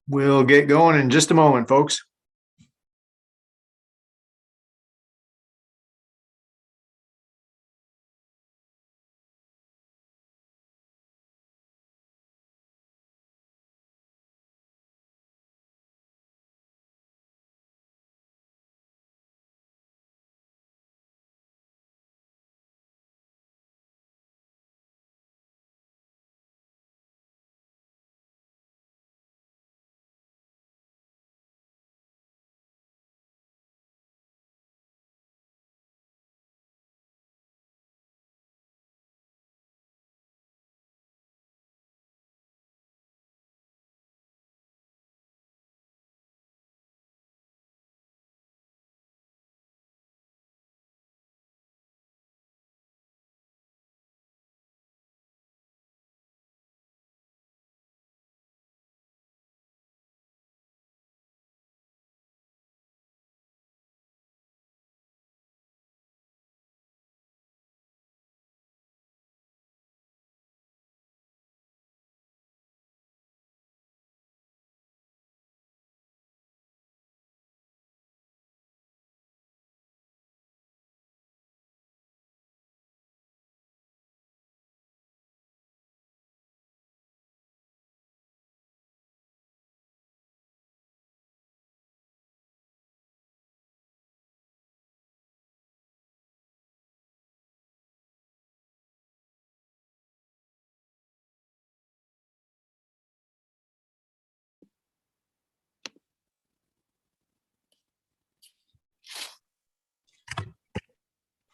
We'll get going in just a moment, folks.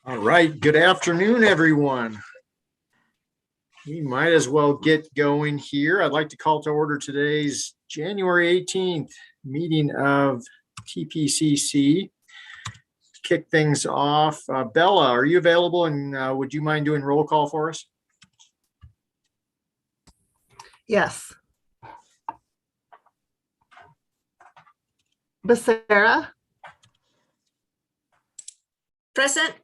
All right, good afternoon, everyone. We might as well get going here. I'd like to call to order today's January 18th meeting of TPCC. Kick things off. Bella, are you available, and would you mind doing roll call for us? Yes. Becerra. Present.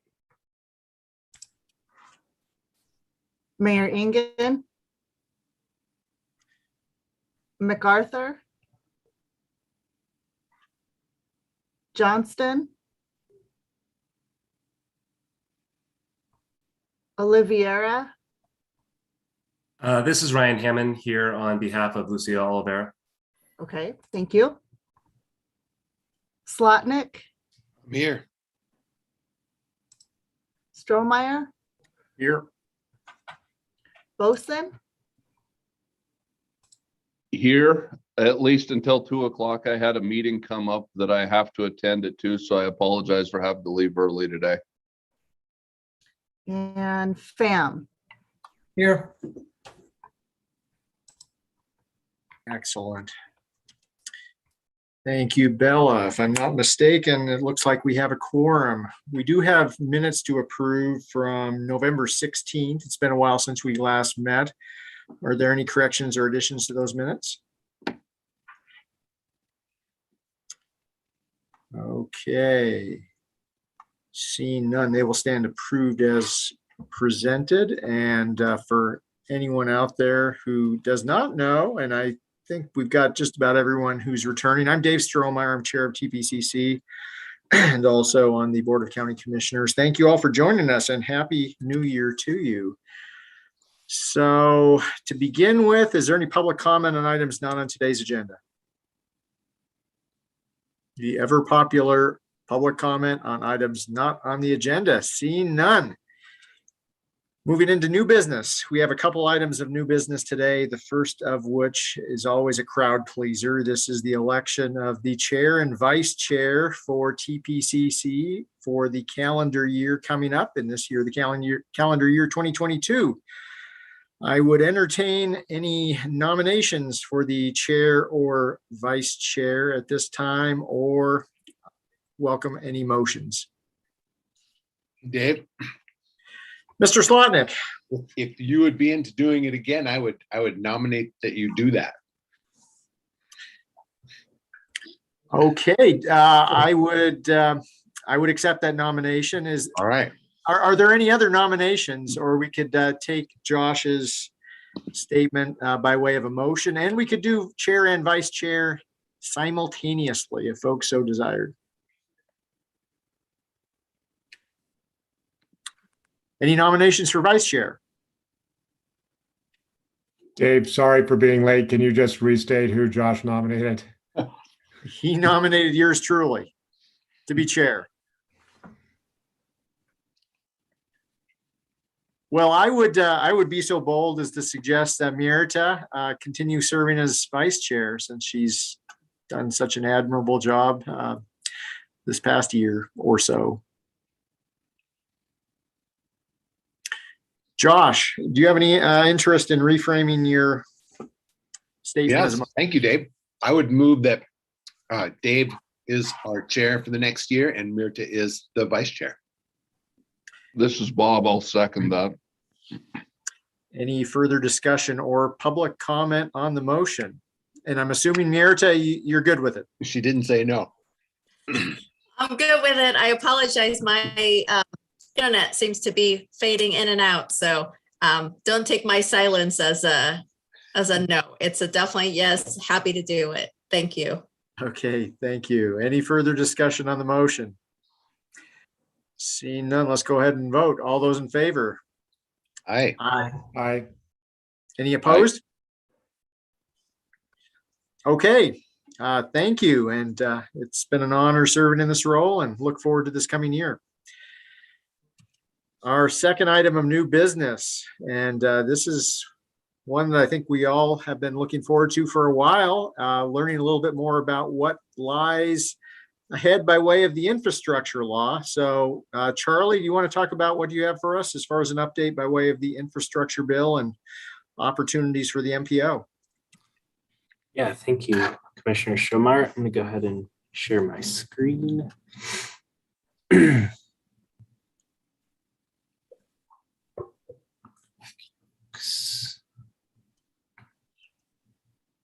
Mayor Ingen. MacArthur. Johnston. Oliveira. This is Ryan Hammond here on behalf of Lucia Oliveira. Okay, thank you. Slotnick. I'm here. Strohmeyer. Here. Boson. Here, at least until 2 o'clock. I had a meeting come up that I have to attend at 2, so I apologize for having to leave early today. And Pham. Here. Excellent. Thank you, Bella. If I'm not mistaken, it looks like we have a quorum. We do have minutes to approve from November 16th. It's been a while since we last met. Are there any corrections or additions to those minutes? Okay. Seeing none, they will stand approved as presented. And for anyone out there who does not know, and I think we've got just about everyone who's returning. I'm Dave Strohmeyer. I'm chair of TPCC and also on the Board of County Commissioners. Thank you all for joining us, and Happy New Year to you. So to begin with, is there any public comment on items not on today's agenda? The ever popular public comment on items not on the agenda. Seeing none. Moving into new business, we have a couple items of new business today, the first of which is always a crowd pleaser. This is the election of the chair and vice chair for TPCC for the calendar year coming up, and this year, the calendar year 2022. I would entertain any nominations for the chair or vice chair at this time, or welcome any motions. Dave, Mr. Slotnick. if you would be into doing it again, I would nominate that you do that. Okay, I would accept that nomination. All right. Are there any other nominations, or we could take Josh's statement by way of a motion, and we could do chair and vice chair simultaneously if folks so desired. Any nominations for vice chair? Dave, sorry for being late. Can you just restate who Josh nominated? He nominated yours truly to be chair. Well, I would be so bold as to suggest that Mierta continue serving as vice chair, since she's done such an admirable job this past year or so. Josh, do you have any interest in reframing your statement? Yes, thank you, Dave. I would move that Dave is our chair for the next year and Mirta is the vice chair. This is Bob. I'll second that. Any further discussion or public comment on the motion? And I'm assuming Mierta, you're good with it. She didn't say no. I'm good with it. I apologize. My internet seems to be fading in and out. So don't take my silence as a no. It's a definitely yes. Happy to do it. Thank you. Okay, thank you. Any further discussion on the motion? Seeing none, let's go ahead and vote. All those in favor? Aye. Aye. Any opposed? Okay, thank you. And it's been an honor serving in this role and look forward to this coming year. Our second item of new business, and this is one that I think we all have been looking forward to for a while, learning a little bit more about what lies ahead by way of the infrastructure law. So Charlie, do you want to talk about what you have for us as far as an update by way of the infrastructure bill and opportunities for the MPO? Yeah, thank you, Commissioner Strohmeyer. I'm going to go ahead and share my screen.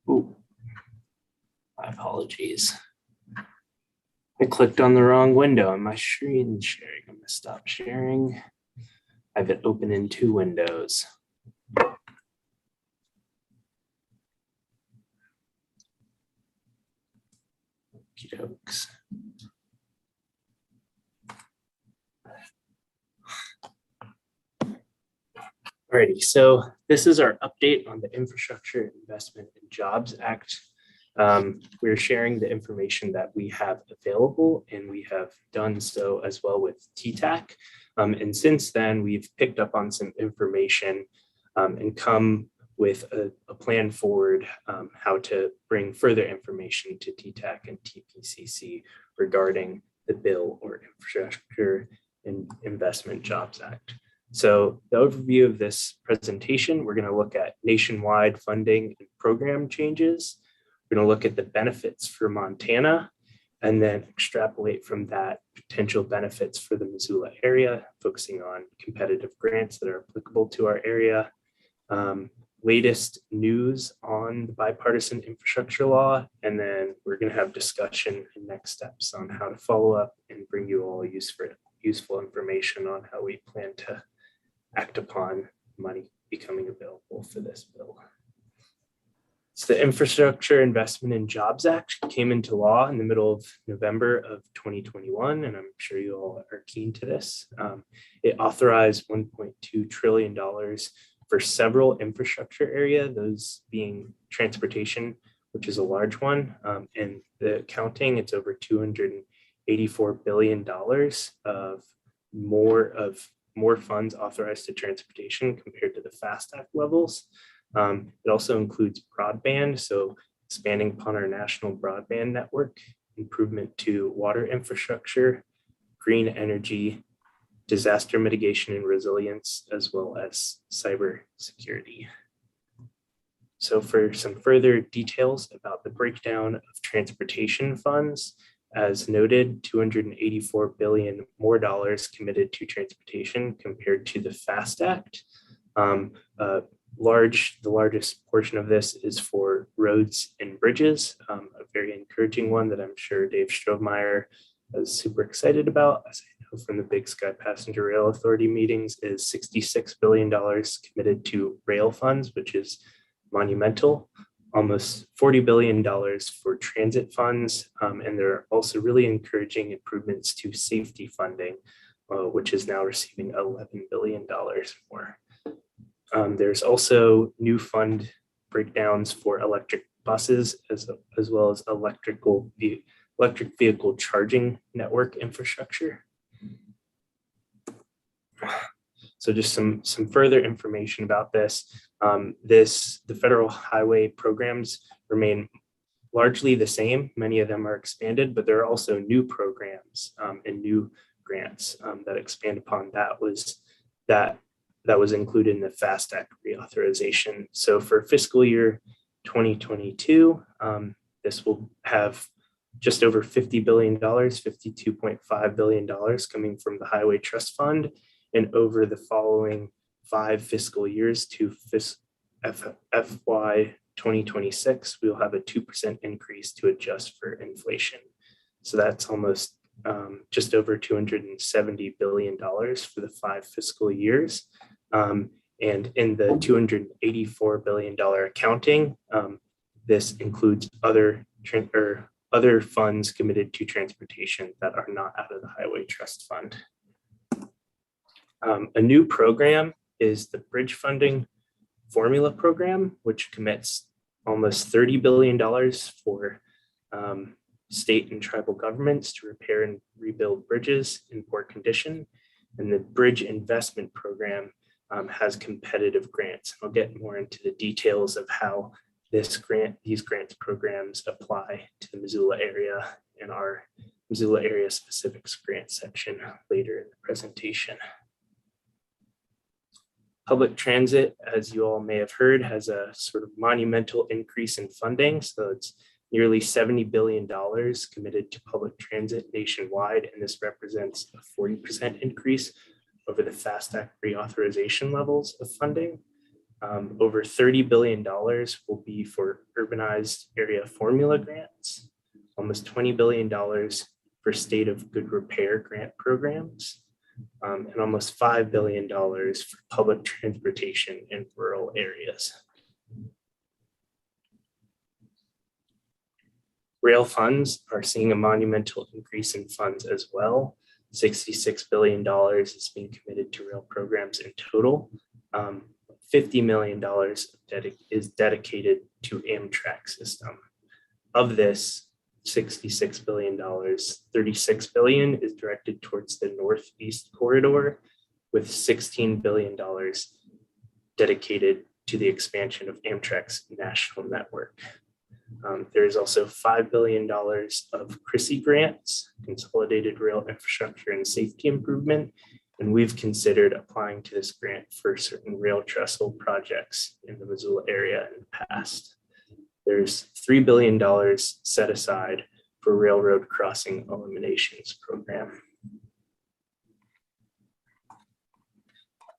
Ooh, my apologies. I clicked on the wrong window on my screen sharing. I'm going to stop sharing. I have it open in two windows. Okey-dokes. Alrighty, so this is our update on the Infrastructure Investment and Jobs Act. We're sharing the information that we have available, and we have done so as well with TTAC. And since then, we've picked up on some information and come with a plan forward how to bring further information to TTAC and TPCC regarding the bill or Infrastructure and Investment Jobs Act. So the overview of this presentation, we're going to look at nationwide funding and program changes. We're going to look at the benefits for Montana and then extrapolate from that potential benefits for the Missoula area, focusing on competitive grants that are applicable to our area. Latest news on the bipartisan infrastructure law, and then we're going to have discussion and next steps on how to follow up and bring you all useful information on how we plan to act upon money becoming available for this bill. So the Infrastructure Investment and Jobs Act came into law in the middle of November of 2021, and I'm sure you all are keen to this. It authorized $1.2 trillion for several infrastructure areas, those being transportation, which is a large one, and the counting, it's over $284 billion of more funds authorized to transportation compared to the FAST Act levels. It also includes broadband, so expanding upon our national broadband network, improvement to water infrastructure, green energy, disaster mitigation and resilience, as well as cyber security. So for some further details about the breakdown of transportation funds, as noted, $284 billion more dollars committed to transportation compared to the FAST Act. The largest portion of this is for roads and bridges, a very encouraging one that I'm sure Dave Strohmeyer I was super excited about, as I know from the Big Sky Passenger Rail Authority meetings, is $66 billion committed to rail funds, which is monumental. Almost $40 billion for transit funds. And they're also really encouraging improvements to safety funding, which is now receiving $11 billion more. There's also new fund breakdowns for electric buses as well as electric vehicle charging network infrastructure. So just some further information about this. The federal highway programs remain largely the same. Many of them are expanded, but there are also new programs and new grants that expand upon that was included in the FAST Act reauthorization. So for fiscal year 2022, this will have just over $50 billion, $52.5 billion coming from the Highway Trust Fund. And over the following 5 fiscal years to FY 2026, we'll have a 2% increase to adjust for inflation. So that's almost just over $270 billion for the 5 fiscal years. And in the $284 billion accounting, this includes other funds committed to transportation that are not out of the Highway Trust Fund. A new program is the Bridge Funding Formula Program, which commits almost $30 billion for state and tribal governments to repair and rebuild bridges in poor condition. And the Bridge Investment Program has competitive grants. I'll get more into the details of how these grants programs apply to the Missoula area in our Missoula area specifics grant section later in the presentation. Public transit, as you all may have heard, has a sort of monumental increase in funding. So it's nearly $70 billion committed to public transit nationwide, and this represents a 40% increase over the FAST Act reauthorization levels of funding. Over $30 billion will be for urbanized area formula grants, almost $20 billion for state of good repair grant programs, and almost $5 billion for public transportation in rural areas. Rail funds are seeing a monumental increase in funds as well. $66 billion is being committed to rail programs in total. $50 million is dedicated to Amtrak system. Of this $66 billion, $36 billion is directed towards the Northeast corridor, with $16 billion dedicated to the expansion of Amtrak's national network. There is also $5 billion of CRISI grants, Consolidated Rail Infrastructure and Safety Improvement, and we've considered applying to this grant for certain rail trestle projects in the Missoula area in the past. There's $3 billion set aside for railroad crossing eliminations program.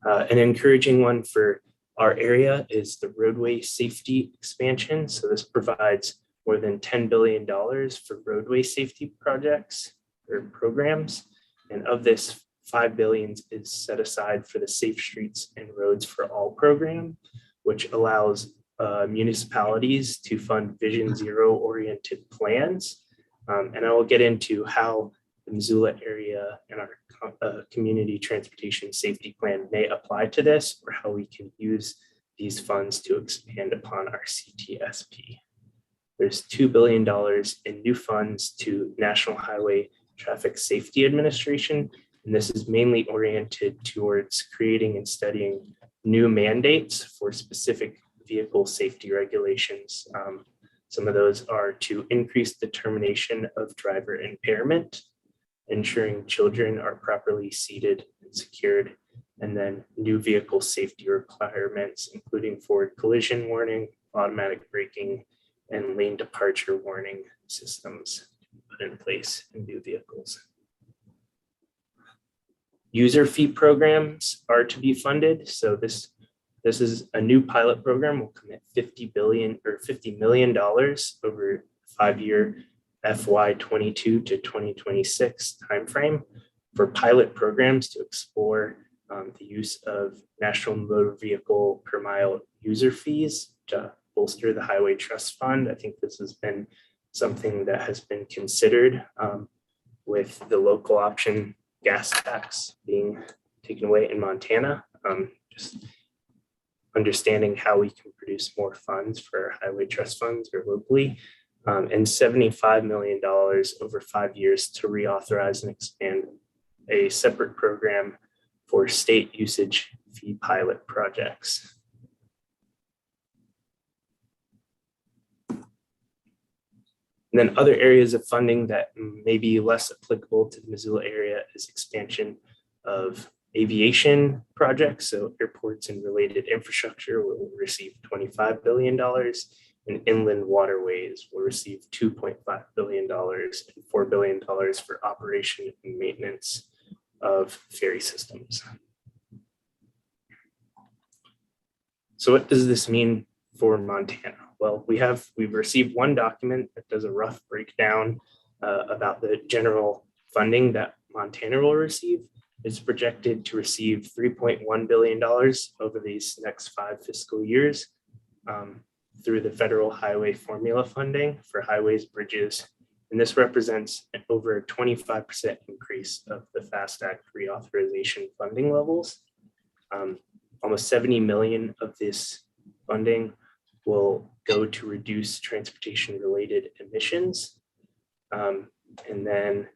An encouraging one for our area is the roadway safety expansion. So this provides more than $10 billion for roadway safety projects or programs. And of this, $5 billion is set aside for the Safe Streets and Roads for All program, which allows municipalities to fund Vision Zero oriented plans. And I will get into how the Missoula area and our community transportation safety plan may apply to this, or how we can use these funds to expand upon our CTSP. There's $2 billion in new funds to National Highway Traffic Safety Administration, and this is mainly oriented towards creating and studying new mandates for specific vehicle safety regulations. Some of those are to increase determination of driver impairment, ensuring children are properly seated and secured, and then new vehicle safety requirements, including forward collision warning, automatic braking, and lane departure warning systems put in place in new vehicles. User fee programs are to be funded. So this is a new pilot program. We'll commit $50 million over a 5-year FY 22 to 2026 timeframe for pilot programs to explore the use of National Motor Vehicle per mile user fees to bolster the Highway Trust Fund. I think this has been something that has been considered with the local option gas tax being taken away in Montana. Just understanding how we can produce more funds for highway trust funds or locally, and $75 million over 5 years to reauthorize and expand a separate program for state usage fee pilot projects. And then other areas of funding that may be less applicable to the Missoula area is expansion of aviation projects. So airports and related infrastructure will receive $25 billion, and inland waterways will receive $2.5 billion and $4 billion for operation and maintenance of ferry systems. So what does this mean for Montana? Well, we've received one document that does a rough breakdown about the general funding that Montana will receive. It's projected to receive $3.1 billion over these next 5 fiscal years through the federal highway formula funding for highways, bridges. And this represents over a 25% increase of the FAST Act reauthorization funding levels. Almost 70 million of this funding will go to reduce transportation related emissions. And then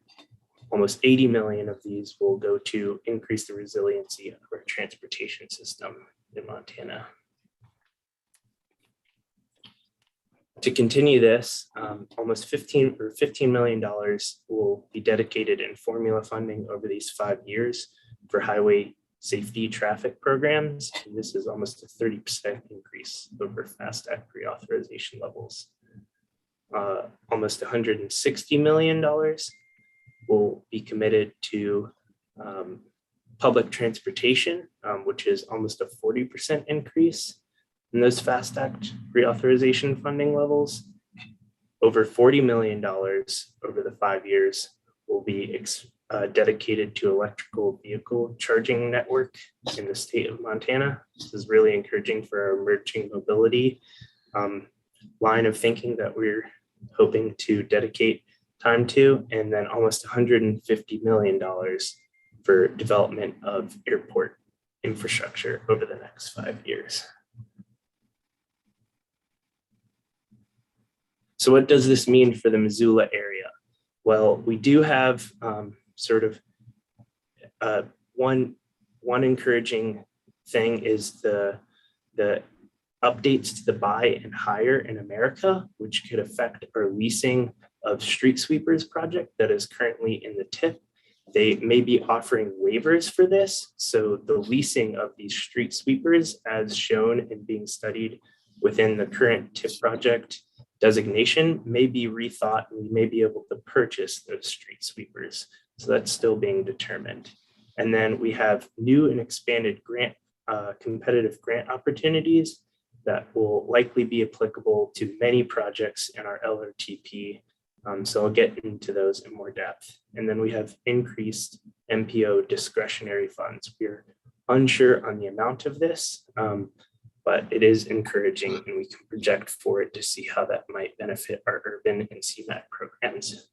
almost 80 million of these will go to increase the resiliency of our transportation system in Montana. To continue this, almost $15 million will be dedicated in formula funding over these 5 years for highway safety traffic programs. And this is almost a 30% increase over FAST Act reauthorization levels. Almost $160 million will be committed to public transportation, which is almost a 40% increase in those FAST Act reauthorization funding levels. Over $40 million over the 5 years will be dedicated to electrical vehicle charging network in the state of Montana. This is really encouraging for our emerging mobility line of thinking that we're hoping to dedicate time to, and then almost $150 million for development of airport infrastructure over the next 5 years. So what does this mean for the Missoula area? Well, we do have one encouraging thing is the updates to the buy and hire in America, which could affect our leasing of street sweepers project that is currently in the TIP. They may be offering waivers for this. So the leasing of these street sweepers as shown and being studied within the current TIP project designation may be rethought, and we may be able to purchase those street sweepers. So that's still being determined. And then we have new and expanded competitive grant opportunities that will likely be applicable to many projects in our LRTP. So I'll get into those in more depth. And then we have increased MPO discretionary funds. We're unsure on the amount of this, but it is encouraging, and we can project for it to see how that might benefit our urban and CMAQ programs.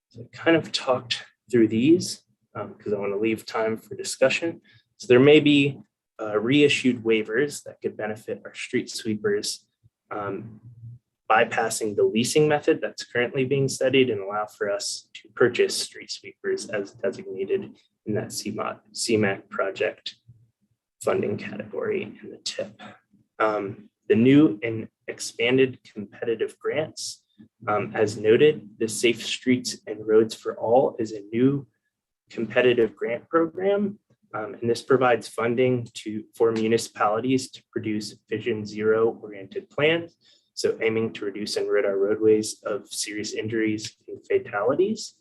So I kind of talked through these because I want to leave time for discussion. So there may be reissued waivers that could benefit our street sweepers, bypassing the leasing method that's currently being studied and allow for us to purchase street sweepers as designated in that CMAQ project funding category in the TIP. The new and expanded competitive grants, as noted, the Safe Streets and Roads for All is a new competitive grant program. And this provides funding for municipalities to produce Vision Zero oriented plans. So aiming to reduce and rid our roadways of serious injuries and fatalities.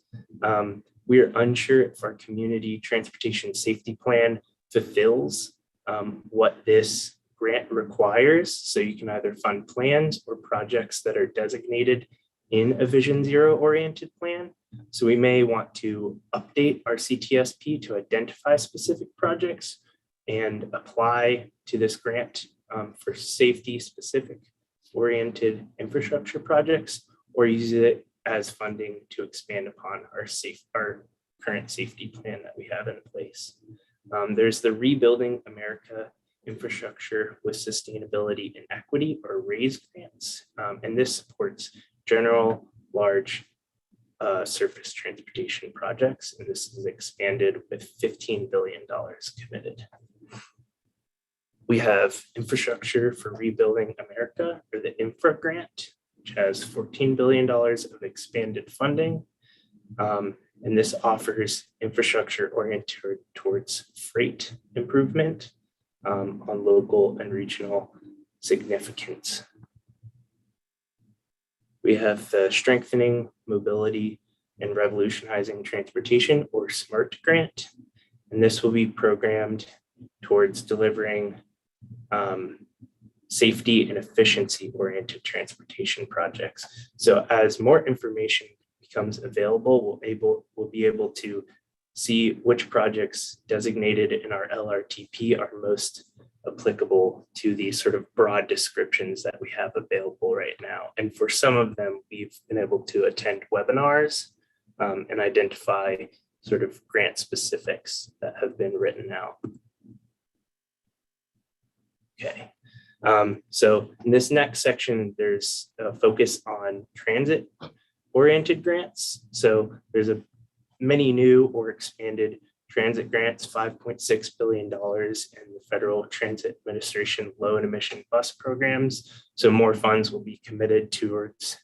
We are unsure if our community transportation safety plan fulfills what this grant requires. So you can either fund plans or projects that are designated in a Vision Zero oriented plan. So we may want to update our CTSP to identify specific projects and apply to this grant for safety specific oriented infrastructure projects, or use it as funding to expand upon our current safety plan that we have in place. There's the Rebuilding America Infrastructure with Sustainability and Equity, or RAISE grants. And this supports general large surface transportation projects. And this is expanded with $15 billion committed. We have Infrastructure for Rebuilding America, or the INFRA grant, which has $14 billion of expanded funding. And this offers infrastructure oriented towards freight improvement on local and regional significance. We have the Strengthening Mobility and Revolutionizing Transportation, or SMART grant. And this will be programmed towards delivering safety and efficiency oriented transportation projects. So as more information becomes available, we'll be able to see which projects designated in our LRTP are most applicable to these sort of broad descriptions that we have available right now. And for some of them, we've been able to attend webinars and identify sort of grant specifics that have been written out. Okay. So in this next section, there's a focus on transit-oriented grants. So there's many new or expanded transit grants, $5.6 billion in the Federal Transit Administration low and emission bus programs. So more funds will be committed towards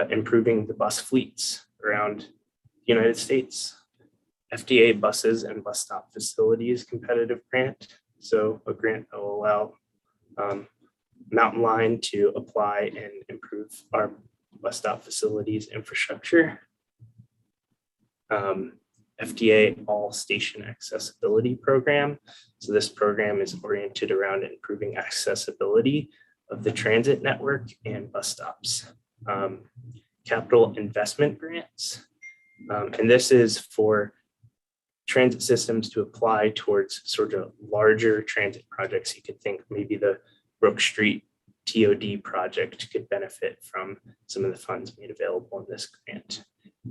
improving the bus fleets around the United States. FDA buses and bus stop facilities competitive grant. So a grant that will allow Mountain Line to apply and improve our bus stop facilities infrastructure. FDA All Station Accessibility Program. So this program is oriented around improving accessibility of the transit network and bus stops. Capital investment grants. And this is for transit systems to apply towards sort of larger transit projects. You could think maybe the Brook Street TOD project could benefit from some of the funds made available in this grant.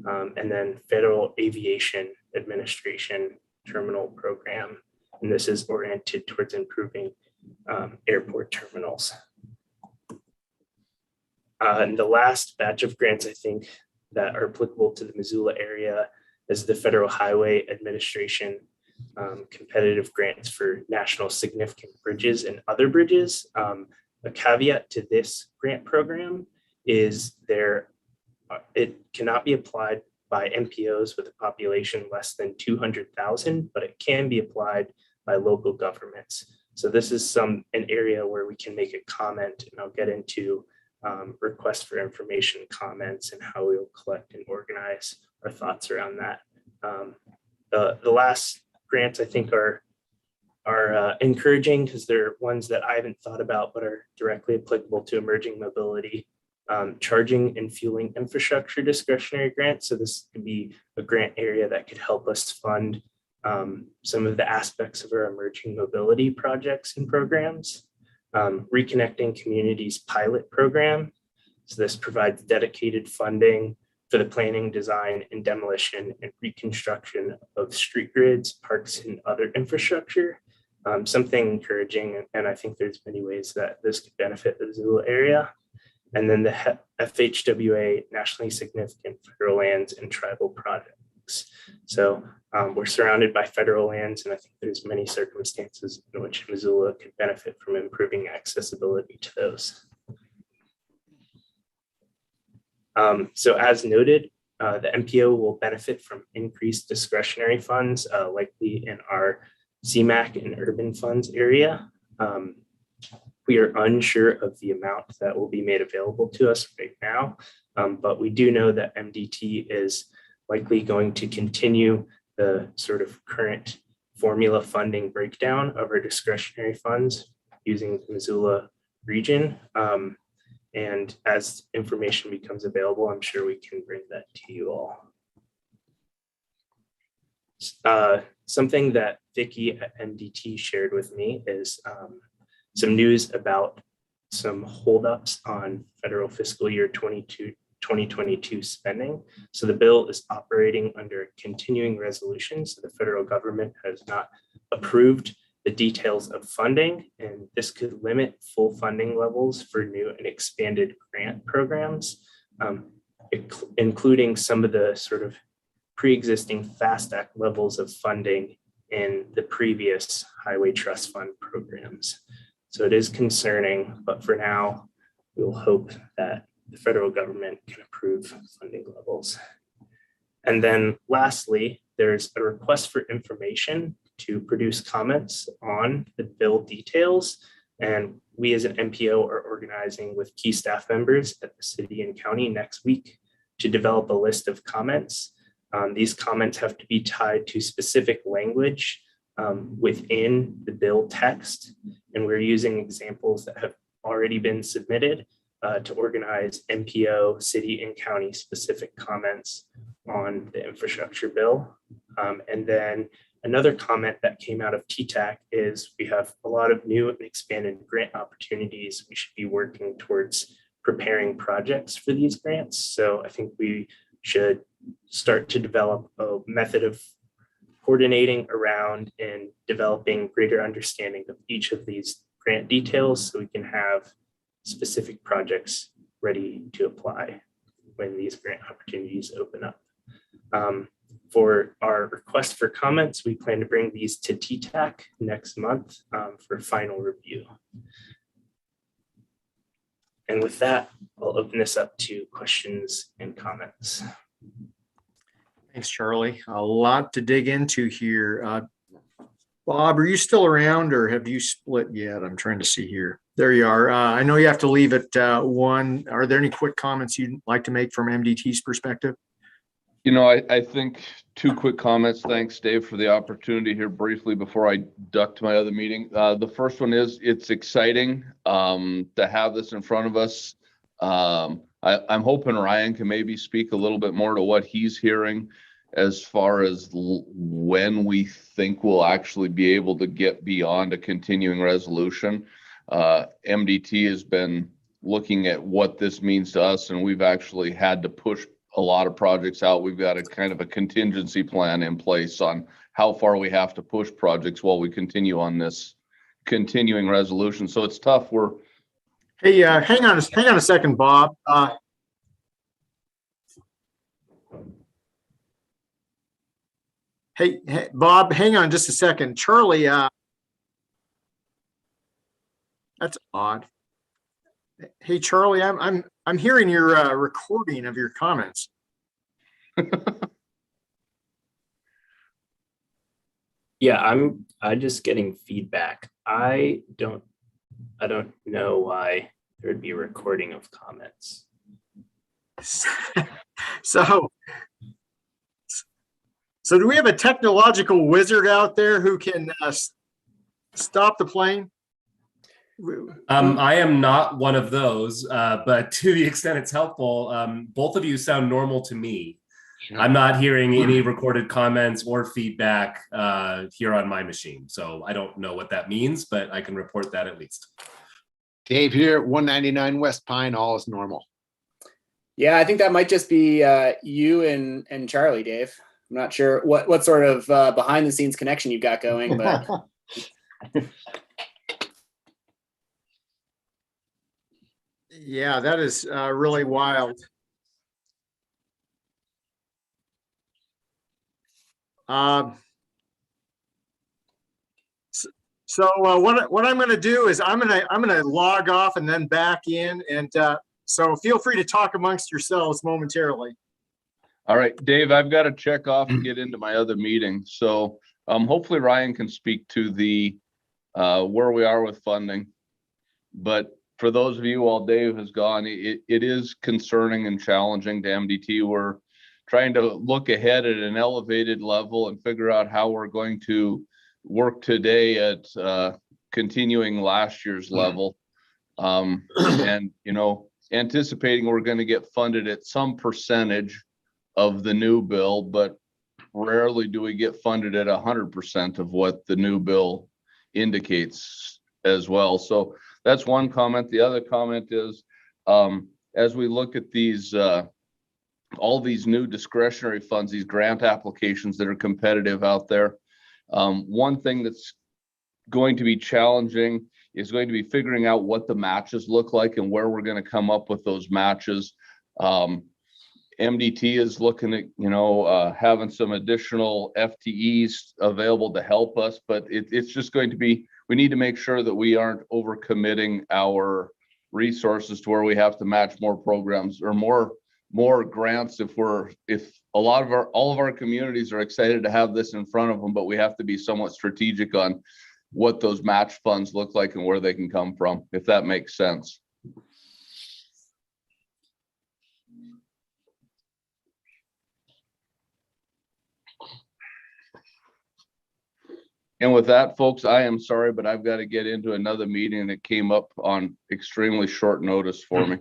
And then Federal Aviation Administration Terminal Program. And this is oriented towards improving airport terminals. And the last batch of grants, I think, that are applicable to the Missoula area is the Federal Highway Administration competitive grants for national significant bridges and other bridges. A caveat to this grant program is it cannot be applied by MPOs with a population less than 200,000, but it can be applied by local governments. So this is an area where we can make a comment, and I'll get into requests for information comments and how we will collect and organize our thoughts around that. The last grants I think are encouraging because they're ones that I haven't thought about but are directly applicable to emerging mobility. Charging and fueling infrastructure discretionary grants. So this could be a grant area that could help us fund some of the aspects of our emerging mobility projects and programs. Reconnecting Communities pilot program. So this provides dedicated funding for the planning, design, and demolition and reconstruction of street grids, parks, and other infrastructure. Something encouraging, and I think there's many ways that this could benefit the Missoula area. And then the FHWA nationally significant federal lands and tribal projects. So we're surrounded by federal lands, and I think there's many circumstances in which Missoula could benefit from improving accessibility to those. So as noted, the MPO will benefit from increased discretionary funds, likely in our CMAC and urban funds area. We are unsure of the amount that will be made available to us right now, but we do know that MDT is likely going to continue the sort of current formula funding breakdown of our discretionary funds using the Missoula region. And as information becomes available, I'm sure we can bring that to you all. Something that Vicky at MDT shared with me is some news about some holdups on federal fiscal year 2022 spending. So the bill is operating under continuing resolution. So the federal government has not approved the details of funding, and this could limit full funding levels for new and expanded grant programs, including some of the sort of pre-existing FAST Act levels of funding in the previous Highway Trust Fund programs. So it is concerning, but for now, we'll hope that the federal government can approve funding levels. And then lastly, there's a request for information to produce comments on the bill details. And we as an MPO are organizing with key staff members at the city and county next week to develop a list of comments. These comments have to be tied to specific language within the bill text. And we're using examples that have already been submitted to organize MPO, city and county specific comments on the infrastructure bill. And then another comment that came out of TTAC is we have a lot of new and expanded grant opportunities. We should be working towards preparing projects for these grants. So I think we should start to develop a method of coordinating around and developing greater understanding of each of these grant details so we can have specific projects ready to apply when these grant opportunities open up. For our request for comments, we plan to bring these to TTAC next month for final review. And with that, I'll open this up to questions and comments. Thanks, Charlie. A lot to dig into here. Bob, are you still around or have you split yet? I'm trying to see here. There you are. I know you have to leave at 1. Are there any quick comments you'd like to make from MDT's perspective? You know, I think 2 quick comments. Thanks, Dave, for the opportunity here briefly before I duck to my other meeting. The first one is it's exciting to have this in front of us. I'm hoping Ryan can maybe speak a little bit more to what he's hearing as far as when we think we'll actually be able to get beyond a continuing resolution. MDT has been looking at what this means to us, and we've actually had to push a lot of projects out. We've got a kind of a contingency plan in place on how far we have to push projects while we continue on this continuing resolution. So it's tough. Hey, hang on a second, Bob. Hey, Bob, hang on just a second. Charlie, that's odd. Hey, Charlie, I'm hearing your recording of your comments. Yeah, I'm just getting feedback. I don't know why there would be a recording of comments. So do we have a technological wizard out there who can stop the plane? I am not one of those, but to the extent it's helpful, both of you sound normal to me. I'm not hearing any recorded comments or feedback here on my machine. So I don't know what that means, but I can report that at least. Dave here, 199 West Pine, all is normal. Yeah, I think that might just be you and Charlie, Dave. I'm not sure what sort of behind the scenes connection you've got going, but yeah, that is really wild. So what I'm going to do is I'm going to log off and then back in, and so feel free to talk amongst yourselves momentarily. All right, Dave, I've got to check off and get into my other meeting. So hopefully Ryan can speak to the where we are with funding. But for those of you, while Dave has gone, it is concerning and challenging to MDT. We're trying to look ahead at an elevated level and figure out how we're going to work today at continuing last year's level. And, you know, anticipating we're going to get funded at some percentage of the new bill, but rarely do we get funded at 100% of what the new bill indicates as well. So that's one comment. The other comment is, as we look at these, all these new discretionary funds, these grant applications that are competitive out there, one thing that's going to be challenging is going to be figuring out what the matches look like and where we're going to come up with those matches. MDT is looking at, having some additional FTEs available to help us, but it's just going to be, we need to make sure that we aren't overcommitting our resources to where we have to match more programs or more grants if all of our communities are excited to have this in front of them, but we have to be somewhat strategic on what those match funds look like and where they can come from, if that makes sense. And with that, folks, I am sorry, but I've got to get into another meeting and it came up on extremely short notice for me.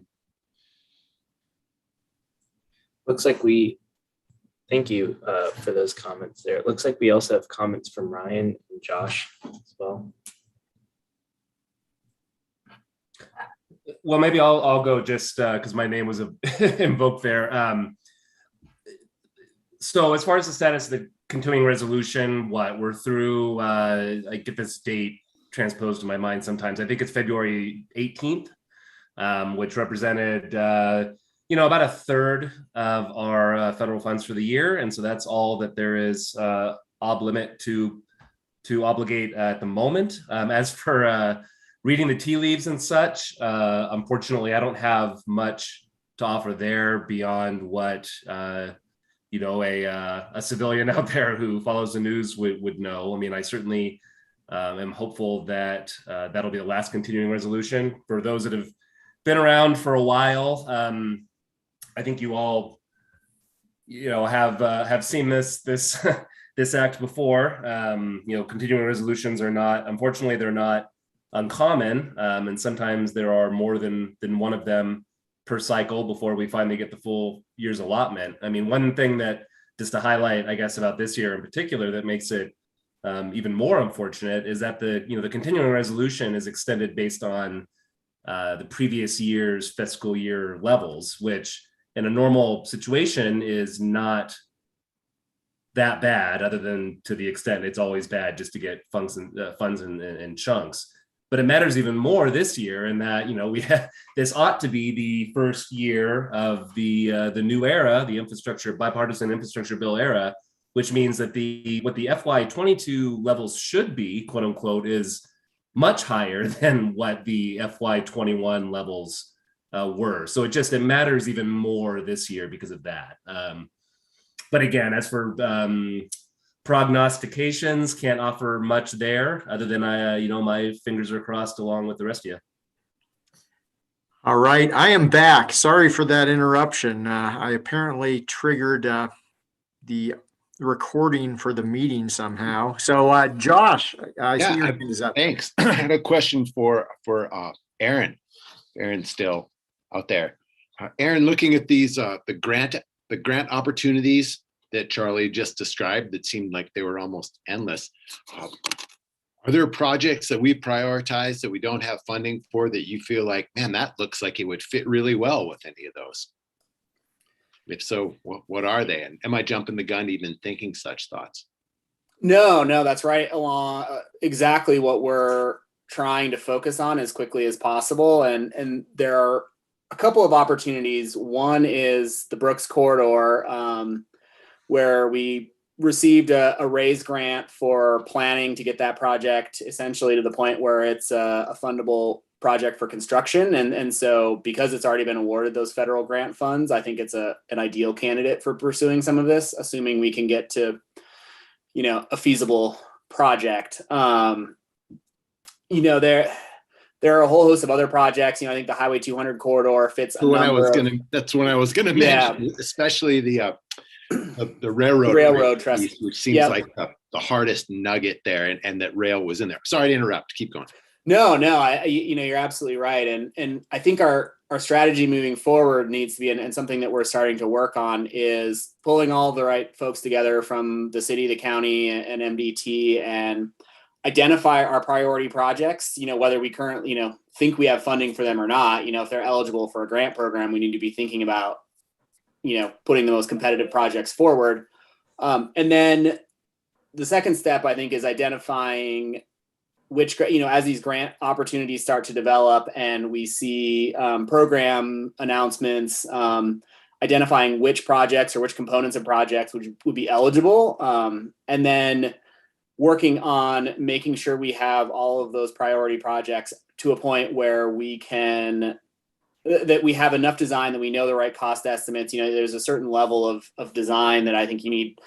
Looks like thank you for those comments there. It looks like we also have comments from Ryan and Josh as well. Well, maybe I'll go just because my name was invoked there. So as far as the status of the continuing resolution, we're through, I get this date transposed in my mind sometimes. I think it's February 18th, which represented, about a third of our federal funds for the year. And so that's all that there is ob limit to obligate at the moment. As for reading the tea leaves and such, unfortunately, I don't have much to offer there beyond what a civilian out there who follows the news would know. I mean, I certainly am hopeful that that'll be the last continuing resolution. For those that have been around for a while, I think you all, have seen this act before. Continuing resolutions are not, unfortunately, they're not uncommon, and sometimes there are more than one of them per cycle before we finally get the full year's allotment. I mean, one thing that, just to highlight, I guess, about this year in particular that makes it even more unfortunate is that the continuing resolution is extended based on the previous year's fiscal year levels, which in a normal situation is not that bad, other than to the extent it's always bad just to get funds in chunks. But it matters even more this year in that, we have, this ought to be the first year of the new era, the bipartisan infrastructure bill era, which means that what the FY22 levels should be, quote unquote, is much higher than what the FY21 levels were. So it matters even more this year because of that. But again, as for prognostications, can't offer much there other than my fingers are crossed along with the rest of you. All right, I am back. Sorry for that interruption. I apparently triggered the recording for the meeting somehow. So Josh, I see your hand is up. Thanks. I had a question for Aaron. Aaron's still out there. Aaron, looking at these the grant opportunities that Charlie just described that seemed like they were almost endless. Are there projects that we prioritize that we don't have funding for that you feel like, man, that looks like it would fit really well with any of those? If so, what are they? And am I jumping the gun even thinking such thoughts? No, that's right along exactly what we're trying to focus on as quickly as possible. And there are a couple of opportunities. One is the Brooks Corridor, where we received a raise grant for planning to get that project essentially to the point where it's a fundable project for construction. And so because it's already been awarded those federal grant funds, I think it's an ideal candidate for pursuing some of this, assuming we can get to, a feasible project. There are a whole host of other projects. I think the Highway 200 corridor fits. That's what I was gonna mention, especially the railroad trust, which seems like the hardest nugget there, and that rail was in there. Sorry to interrupt. Keep going. No, you're absolutely right. And I think our strategy moving forward needs to be, and something that we're starting to work on, is pulling all the right folks together from the city, the county, and MDT, and identify our priority projects, whether we currently, think we have funding for them or not. If they're eligible for a grant program, we need to be thinking about, putting the most competitive projects forward. And then the second step, I think, is identifying which, as these grant opportunities start to develop and we see program announcements, identifying which projects or which components of projects would be eligible, and then working on making sure we have all of those priority projects to a point where that we have enough design that we know the right cost estimates. There's a certain level of design that I think you need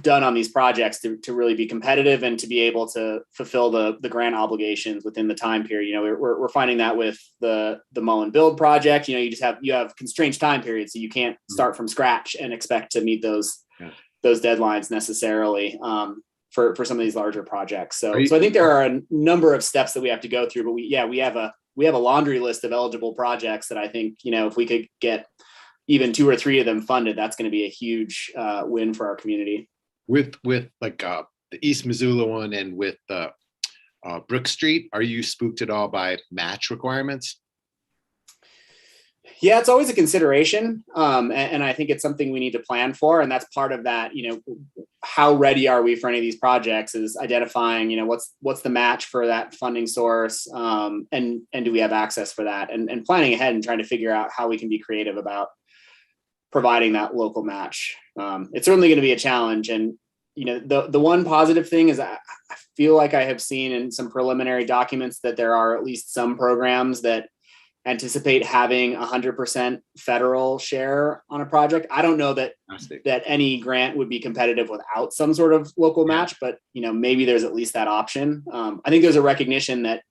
done on these projects to really be competitive and to be able to fulfill the grant obligations within the time period. We're finding that with the mow and build project. You have constrained time periods, so you can't start from scratch and expect to meet those deadlines necessarily for some of these larger projects. So I think there are a number of steps that we have to go through, but we have a laundry list of eligible projects that I think, if we could get even 2 or 3 of them funded, that's going to be a huge win for our community. With like the East Missoula one and with Brook Street, are you spooked at all by match requirements? Yeah, it's always a consideration. And I think it's something we need to plan for. And that's part of that, how ready are we for any of these projects, is identifying, what's the match for that funding source, and do we have access for that, and planning ahead and trying to figure out how we can be creative about providing that local match. It's certainly going to be a challenge. And, the one positive thing is I feel like I have seen in some preliminary documents that there are at least some programs that anticipate having 100% federal share on a project. I don't know that any grant would be competitive without some sort of local match, but maybe there's at least that option. I think there's a recognition that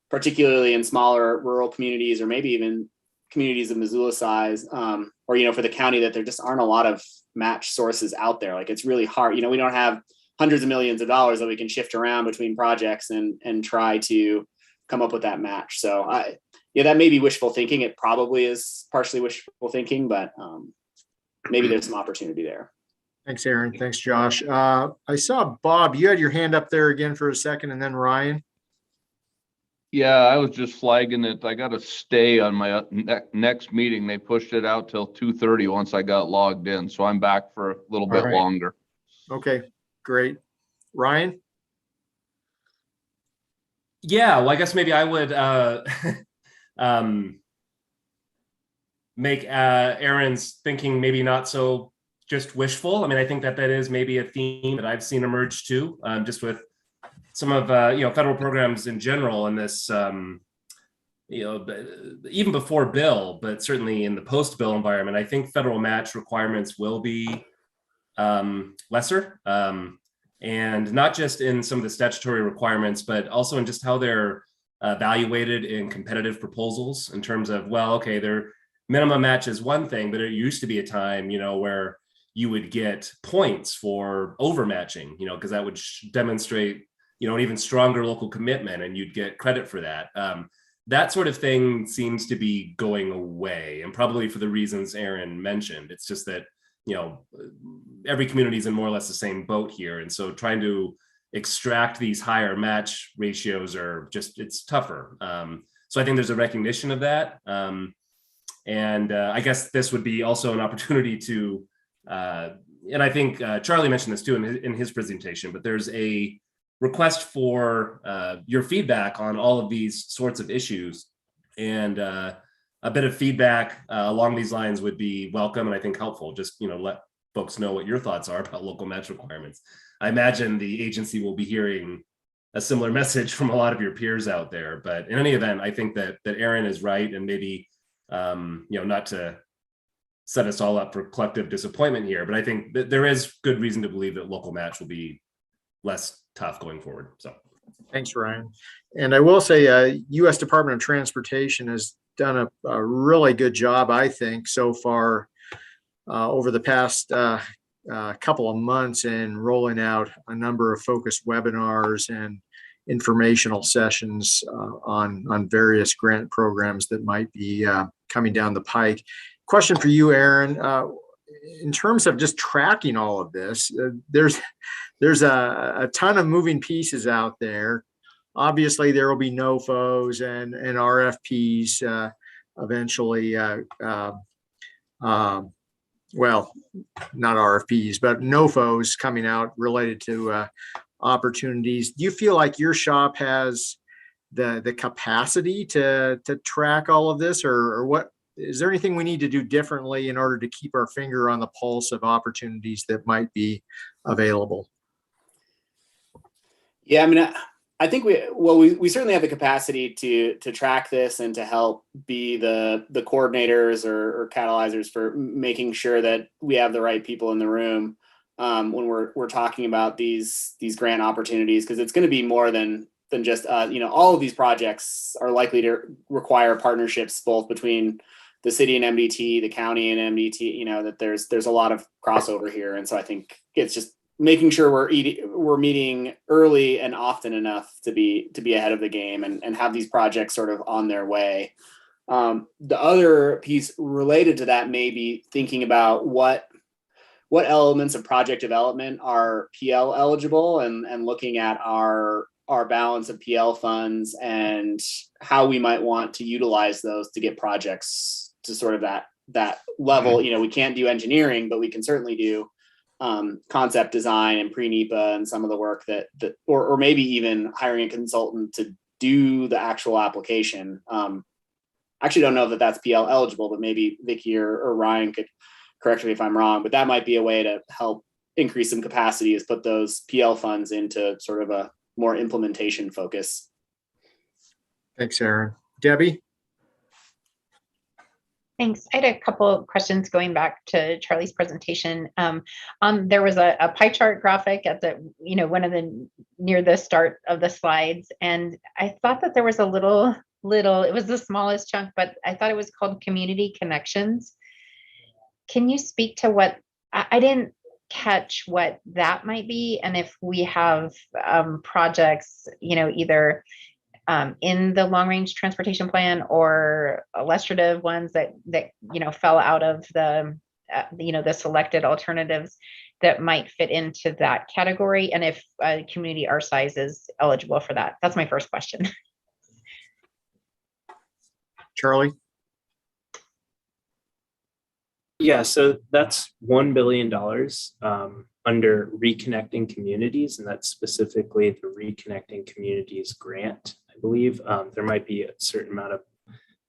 particularly in smaller rural communities, or maybe even communities of Missoula size, or for the county, that there just aren't a lot of match sources out there. Like, it's really hard. We don't have hundreds of millions of dollars that we can shift around between projects and try to come up with that match. So that may be wishful thinking. It probably is partially wishful thinking, but maybe there's some opportunity there. Thanks, Aaron. Thanks, Josh. I saw Bob, you had your hand up there again for a second, and then Ryan. Yeah, I was just flagging it. I got to stay on my next meeting. They pushed it out till 2:30 once I got logged in. So I'm back for a little bit longer. Okay, great. Ryan? Yeah, well, I guess maybe I would make Aaron's thinking maybe not so just wishful. I mean, I think that is maybe a theme that I've seen emerge too, just with some of federal programs in general in this, even before bill, but certainly in the post-bill environment. I think federal match requirements will be lesser, and not just in some of the statutory requirements, but also in just how they're evaluated in competitive proposals, in terms of, their minimum match is one thing, but it used to be a time, where you would get points for overmatching, because that would demonstrate, an even stronger local commitment, and you'd get credit for that. That sort of thing seems to be going away, and probably for the reasons Aaron mentioned. It's just that, every community is in more or less the same boat here. And so trying to extract these higher match ratios it's tougher. So I think there's a recognition of that. And I guess this would be also an opportunity to, and I think Charlie mentioned this too in his presentation, but there's a request for your feedback on all of these sorts of issues. And a bit of feedback along these lines would be welcome, and I think helpful. Just, let folks know what your thoughts are about local match requirements. I imagine the agency will be hearing a similar message from a lot of your peers out there. But in any event, I think that Aaron is right, and maybe, not to set us all up for collective disappointment here, but I think that there is good reason to believe that local match will be less tough going forward. So thanks, Ryan. And I will say, U.S. Department of Transportation has done a really good job, I think, so far over the past couple of months in rolling out a number of focused webinars and informational sessions on various grant programs that might be coming down the pike. Question for you, Aaron. In terms of just tracking all of this, there's a ton of moving pieces out there. Obviously, there will be NOFOs and RFPs eventually. Well, not RFPs, but NOFOs coming out related to opportunities. Do you feel like your shop has the capacity to track all of this, or what? Is there anything we need to do differently in order to keep our finger on the pulse of opportunities that might be available? Yeah, I mean, I think we certainly have the capacity to track this and to help be the coordinators or catalyzers for making sure that we have the right people in the room when we're talking about these grant opportunities, because it's going to be more than just all of these projects are likely to require partnerships both between the city and MDT, the county and MDT. That there's a lot of crossover here, and so I think it's just making sure we're meeting early and often enough to be ahead of the game and have these projects sort of on their way. The other piece related to that may be thinking about what elements of project development are PL eligible and looking at our balance of PL funds and how we might want to utilize those to get projects to sort of that level. We can't do engineering, but we can certainly do concept design and pre-NEPA and some of the work that or maybe even hiring a consultant to do the actual application. Actually don't know that that's PL eligible, but maybe Vicky or Ryan could correct me if I'm wrong, but that might be a way to help increase some capacity, is put those PL funds into sort of a more implementation focus. Thanks, Aaron. Debbie? Thanks. I had a couple of questions going back to Charlie's presentation. There was a pie chart graphic at the, one of the near the start of the slides, and I thought that there was a little, it was the smallest chunk, but I thought it was called Community Connections. Can you speak to what, I didn't catch what that might be, and if we have projects, either in the long range transportation plan or illustrative ones that fell out of the the selected alternatives that might fit into that category, and if a community our size is eligible for that. That's my first question. Charlie? Yeah, so that's $1 billion under Reconnecting Communities, and that's specifically the Reconnecting Communities grant, I believe. There might be a certain amount of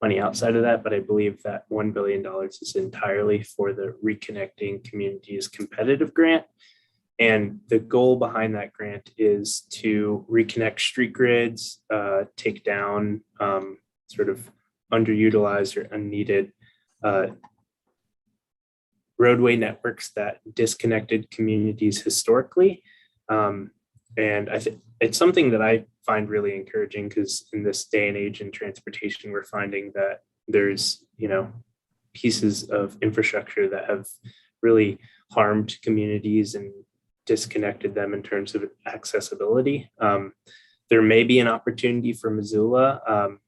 money outside of that, but I believe that $1 billion is entirely for the Reconnecting Communities competitive grant. And the goal behind that grant is to reconnect street grids, take down sort of underutilized or unneeded roadway networks that disconnected communities historically. And I think it's something that I find really encouraging, because in this day and age in transportation, we're finding that there's, pieces of infrastructure that have really harmed communities and disconnected them in terms of accessibility. There may be an opportunity for Missoula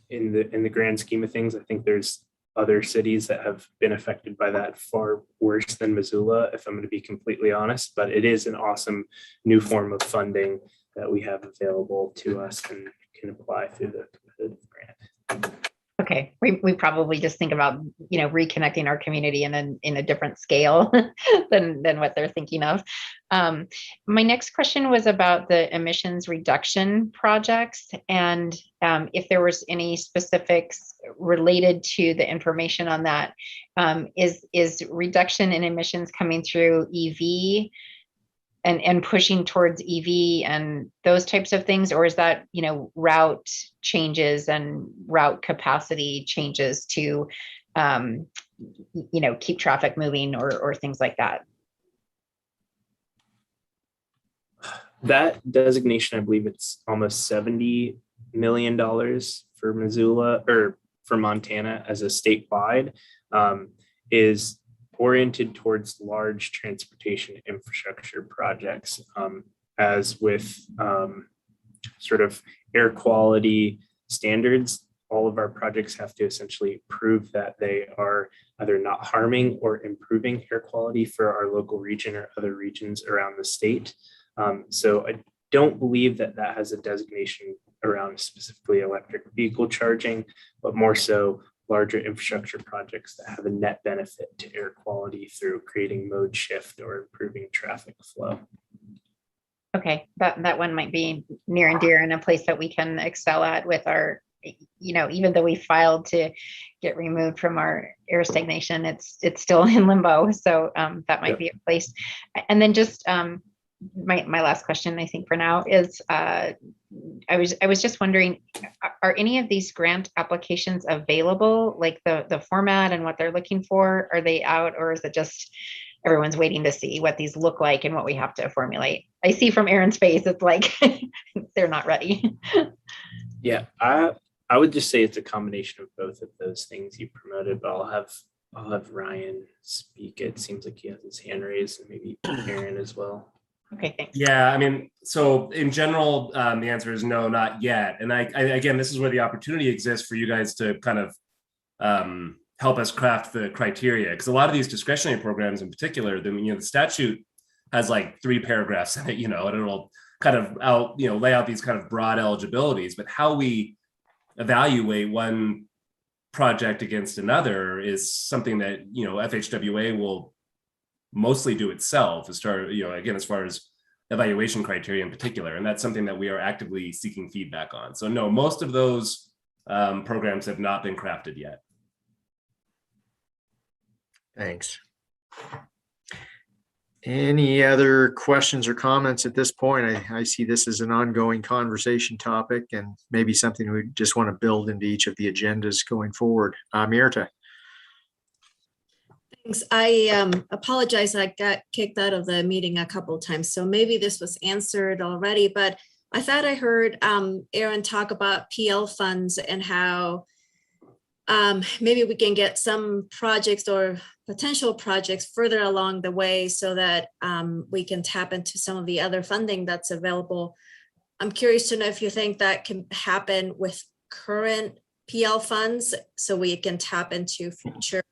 in the grand scheme of things. I think there's other cities that have been affected by that far worse than Missoula, if I'm going to be completely honest, but it is an awesome new form of funding that we have available to us and can apply through the competitive grant. Okay, we probably just think about reconnecting our community in a different scale than what they're thinking of. My next question was about the emissions reduction projects, and if there was any specifics related to the information on that. Is reduction in emissions coming through EV and pushing towards EV and those types of things, or is that route changes and route capacity changes to keep traffic moving or things like that? That designation, I believe it's almost $70 million for Missoula or for Montana as a statewide, is oriented towards large transportation infrastructure projects. As with sort of air quality standards. All of our projects have to essentially prove that they are either not harming or improving air quality for our local region or other regions around the state. So I don't believe that that has a designation around specifically electric vehicle charging, but more so larger infrastructure projects that have a net benefit to air quality through creating mode shift or improving traffic flow. Okay, that one might be near and dear and a place that we can excel at with our, even though we filed to get removed from our air stagnation, it's still in limbo. So that might be a place. And then just my last question, I think for now is, I was just wondering, are any of these grant applications available, like the format and what they're looking for? Are they out, or is it just everyone's waiting to see what these look like and what we have to formulate? I see from Aaron's face, it's like they're not ready. Yeah, I would just say it's a combination of both of those things you promoted, but I'll have Ryan speak. It seems like he has his hand raised, and maybe Aaron as well. Okay, thanks. Yeah, I mean, so in general, the answer is no, not yet. And I again, this is where the opportunity exists for you guys to kind of help us craft the criteria, because a lot of these discretionary programs in particular, the statute has like 3 paragraphs in it, and it'll kind of lay out these kind of broad eligibilities, but how we evaluate one project against another is something that, FHWA will mostly do itself as far, again, as far as evaluation criteria in particular. And that's something that we are actively seeking feedback on. So no, most of those programs have not been crafted yet. Thanks. Any other questions or comments at this point? I see this as an ongoing conversation topic and maybe something we just want to build into each of the agendas going forward. Mirta. Thanks. I apologize. I got kicked out of the meeting a couple of times, so maybe this was answered already, but I thought I heard Aaron talk about PL funds and how maybe we can get some projects or potential projects further along the way so that we can tap into some of the other funding that's available. I'm curious to know if you think that can happen with current PL funds so we can tap into future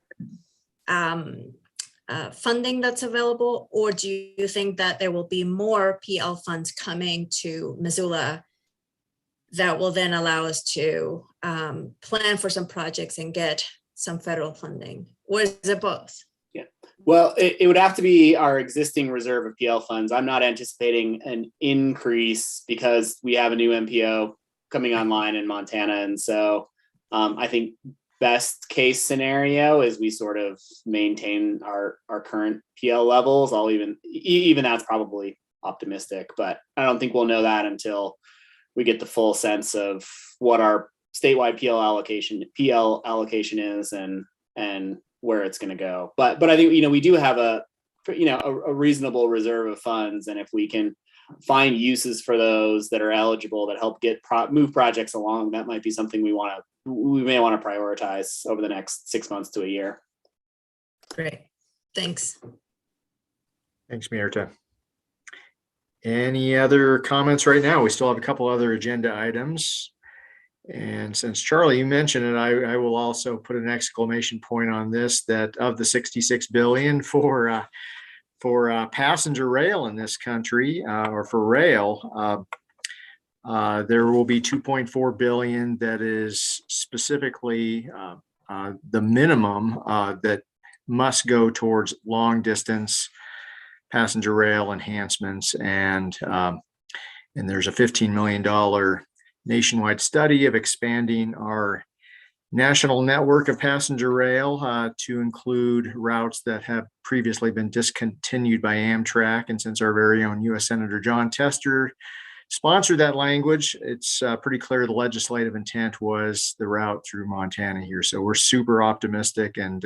funding that's available, or do you think that there will be more PL funds coming to Missoula that will then allow us to plan for some projects and get some federal funding? Or is it both? Yeah, well, it would have to be our existing reserve of PL funds. I'm not anticipating an increase because we have a new MPO coming online in Montana. And so I think best case scenario is we sort of maintain our current PL levels. Even that's probably optimistic, but I don't think we'll know that until we get the full sense of what our statewide PL allocation is and where it's going to go. But I think, we do have a reasonable reserve of funds. And if we can find uses for those that are eligible that help move projects along, that might be something we may want to prioritize over the next 6 months to a year. Great. Thanks. Thanks, Mirta. Any other comments right now? We still have a couple other agenda items. And since Charlie, you mentioned it, I will also put an exclamation point on this, that of the $66 billion for passenger rail in this country, or for rail, there will be $2.4 billion that is specifically the minimum that must go towards long distance passenger rail enhancements, and there's a $15 million nationwide study of expanding our national network of passenger rail to include routes that have previously been discontinued by Amtrak. And since our very own U.S. Senator John Tester sponsored that language, it's pretty clear the legislative intent was the route through Montana here. So we're super optimistic and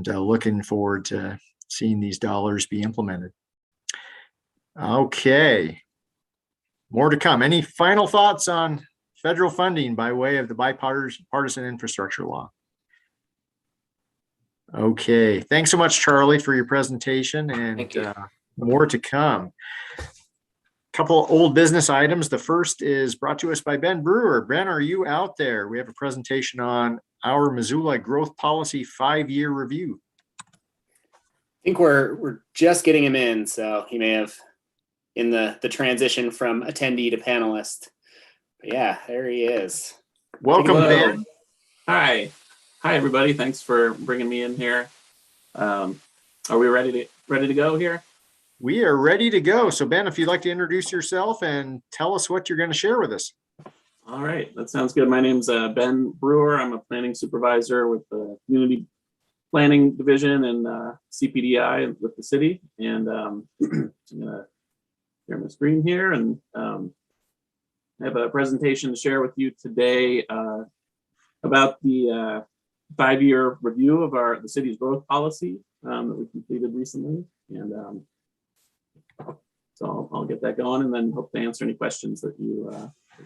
looking forward to seeing these dollars be implemented. Okay, more to come. Any final thoughts on federal funding by way of the bipartisan infrastructure law? Okay, thanks so much, Charlie, for your presentation, and more to come. Couple old business items. The first is brought to us by Ben Brewer. Ben, are you out there? We have a presentation on our Missoula Growth Policy 5-year review. I think we're just getting him in, so he may have in the transition from attendee to panelist. But yeah, there he is. Welcome, Hello. Ben. Hi, everybody. Thanks for bringing me in here. Are we ready to go here? We are ready to go. So Ben, if you'd like to introduce yourself and tell us what you're going to share with us. All right, that sounds good. My name's Ben Brewer. I'm a planning supervisor with the Community Planning Division and CPDI with the city. And I'm going to share my screen here and I have a presentation to share with you today about the 5-year review of the city's growth policy that we completed recently. And so I'll get that going and then hope to answer any questions that you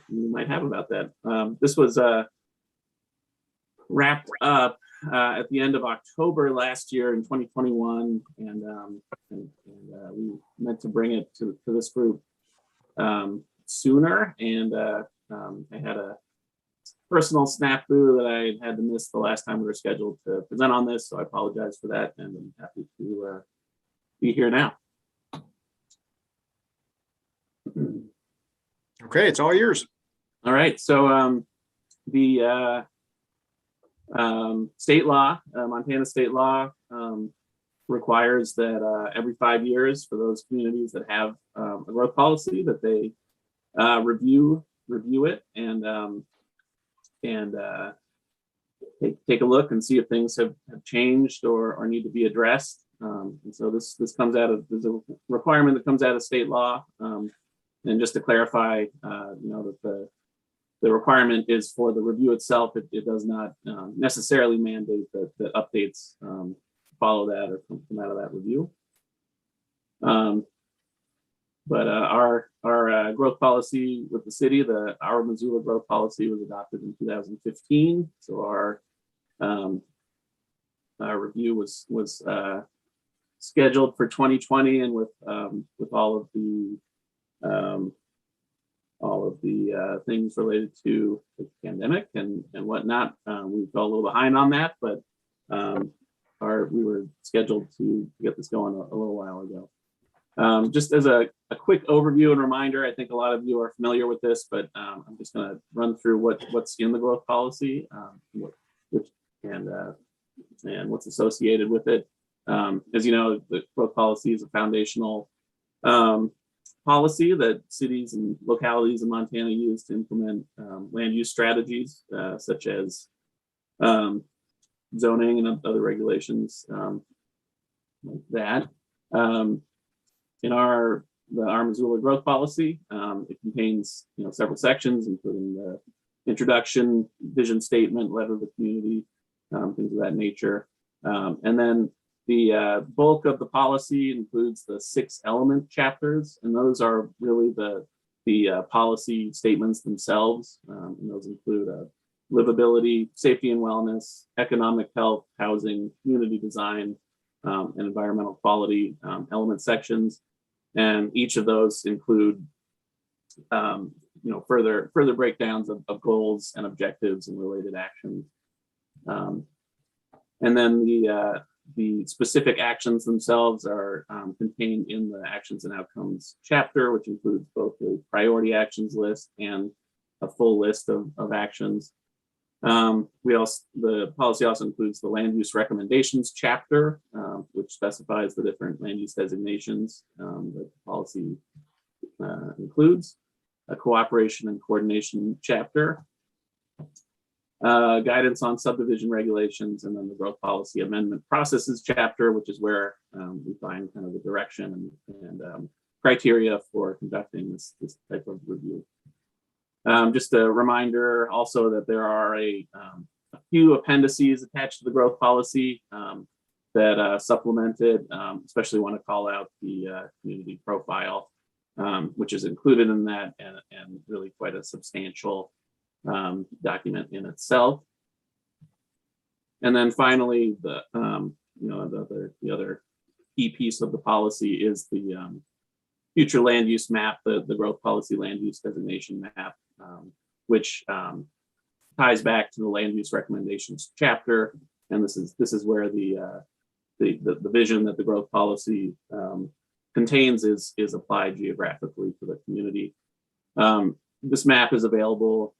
might have about that. This was wrapped up at the end of October last year in 2021, and we meant to bring it to this group sooner. And I had a personal snafu that I had to miss the last time we were scheduled to present on this, so I apologize for that, and I'm happy to be here now. Okay, it's all yours. All right, so the state law, Montana state law, requires that every 5 years for those communities that have a growth policy that they review it and take a look and see if things have changed or need to be addressed. And so this comes out of, there's a requirement that comes out of state law. And just to clarify, that the requirement is for the review itself. It does not necessarily mandate that updates follow that or come out of that review. But our growth policy with the city, our Missoula growth policy was adopted in 2015. So our review was scheduled for 2020, and with all of the things related to the pandemic and whatnot, we fell a little behind on that, but we were scheduled to get this going a little while ago. Just as a quick overview and reminder, I think a lot of you are familiar with this, but I'm just going to run through what's in the growth policy, and what's associated with it. As you know, the growth policy is a foundational policy that cities and localities in Montana use to implement land use strategies, such as zoning and other regulations like that. In our Missoula growth policy, it contains several sections, including the introduction, vision statement, letter of the community, things of that nature. And then the bulk of the policy includes the 6 element chapters, and those are really the policy statements themselves. And those include livability, safety and wellness, economic health, housing, community design, and environmental quality element sections. And each of those include further breakdowns of goals and objectives and related actions. And then the specific actions themselves are contained in the actions and outcomes chapter, which includes both the priority actions list and a full list of actions. The policy also includes the land use recommendations chapter, which specifies the different land use designations that the policy includes, a cooperation and coordination chapter, guidance on subdivision regulations, and then the growth policy amendment processes chapter, which is where we find kind of the direction and criteria for conducting this type of review. Just a reminder also that there are a few appendices attached to the growth policy that supplement it, especially want to call out the community profile, which is included in that, and really quite a substantial document in itself. And then finally, the other key piece of the policy is the future land use map, the growth policy land use designation map, which ties back to the land use recommendations chapter. And this is where the vision that the growth policy contains is applied geographically to the community. This map is available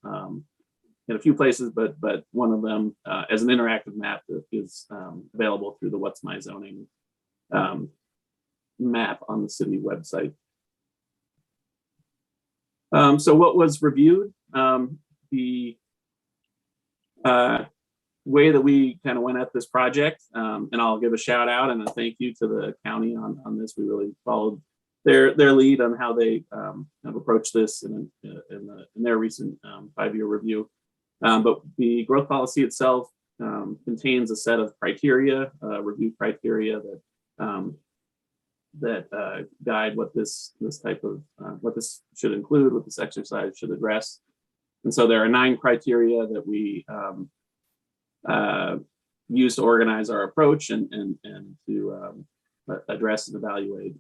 in a few places, but one of them as an interactive map is available through the What's My Zoning map on the city website. So what was reviewed? The way that we kind of went at this project, and I'll give a shout out and a thank you to the county on this. We really followed their lead on how they have approached this in their recent 5-year review. But the growth policy itself contains a set of criteria, review criteria that guide what this type of what this should include, what this exercise should address. And so there are 9 criteria that we use to organize our approach and to address and evaluate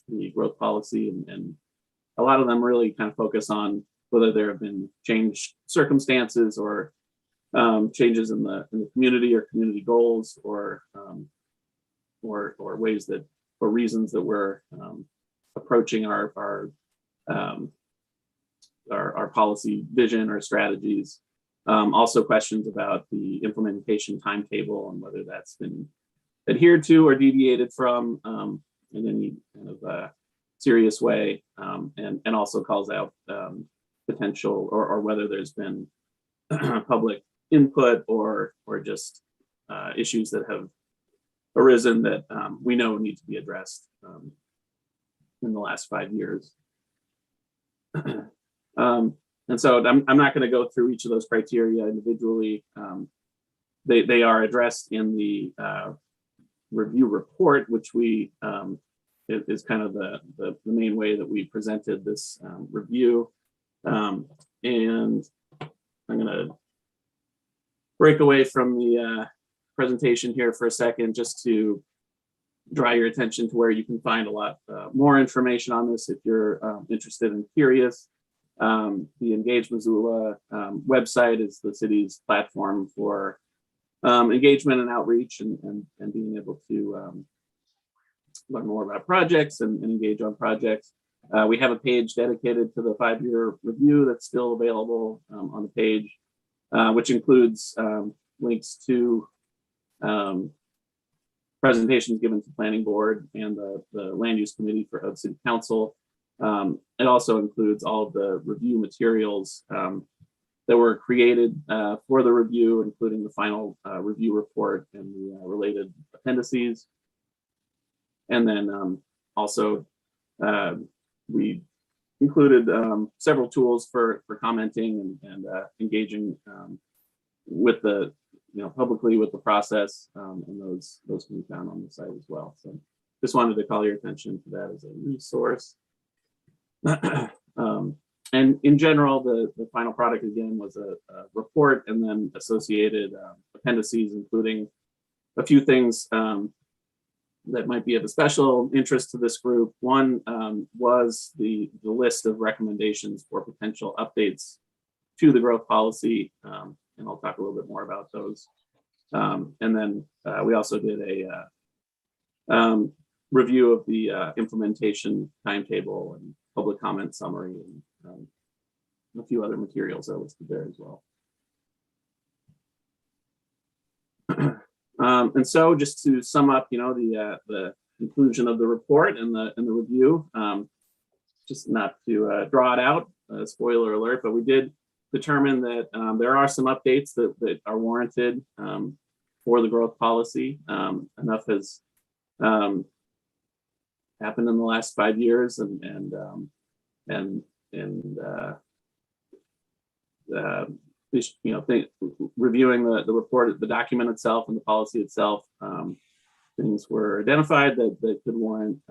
the growth policy. And a lot of them really kind of focus on whether there have been changed circumstances or changes in the community or community goals or ways that, or reasons that we're approaching our policy vision or strategies. Also questions about the implementation timetable and whether that's been adhered to or deviated from in any kind of serious way, and also calls out potential or whether there's been public input or just issues that have arisen that we know need to be addressed in the last 5 years. And so I'm not going to go through each of those criteria individually. They are addressed in the review report, which we is kind of the main way that we presented this review. And I'm going to break away from the presentation here for a second just to draw your attention to where you can find a lot more information on this if you're interested and curious. The Engage Missoula website is the city's platform for engagement and outreach and being able to learn more about projects and engage on projects. We have a page dedicated to the 5-year review that's still available on the page, which includes links to presentations given to planning board and the land use committee of city council. It also includes all of the review materials that were created for the review, including the final review report and the related appendices. And then also we included several tools for commenting and engaging with the publicly with the process, and those can be found on the site as well. So just wanted to call your attention to that as a resource. And in general, the final product again was a report and then associated appendices, including a few things that might be of a special interest to this group. One was the list of recommendations for potential updates to the growth policy, and I'll talk a little bit more about those. And then we also did a review of the implementation timetable and public comment summary and a few other materials are listed there as well. And so just to sum up, the conclusion of the report and the review, just not to draw it out, spoiler alert, but we did determine that there are some updates that are warranted for the growth policy. Enough has happened in the last 5 years, reviewing the report, the document itself, and the policy itself, things were identified that could warrant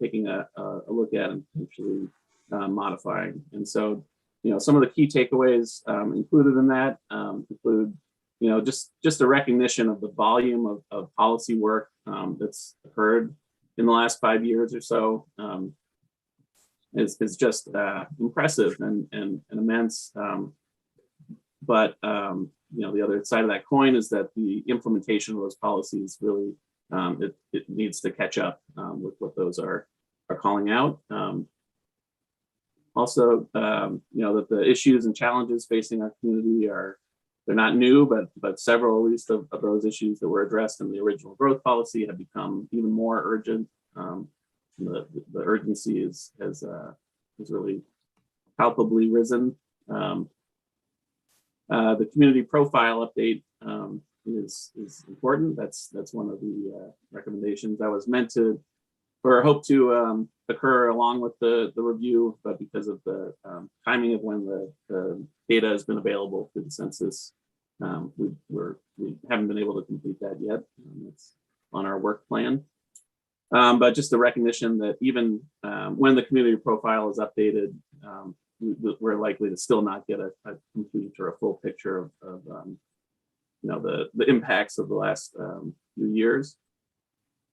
taking a look at and potentially modifying. And so some of the key takeaways included in that include just a recognition of the volume of policy work that's occurred in the last 5 years or so. is just impressive and immense. But the other side of that coin is that the implementation of those policies really it needs to catch up with what those are calling out. Also, that the issues and challenges facing our community they're not new, but several at least of those issues that were addressed in the original growth policy have become even more urgent. The urgency has really palpably risen. The community profile update is important. That's one of the recommendations that was meant to, or hope to occur along with the review, but because of the timing of when the data has been available through the census, we haven't been able to complete that yet. It's on our work plan. But just the recognition that even when the community profile is updated, we're likely to still not get a complete or a full picture of the impacts of the last few years.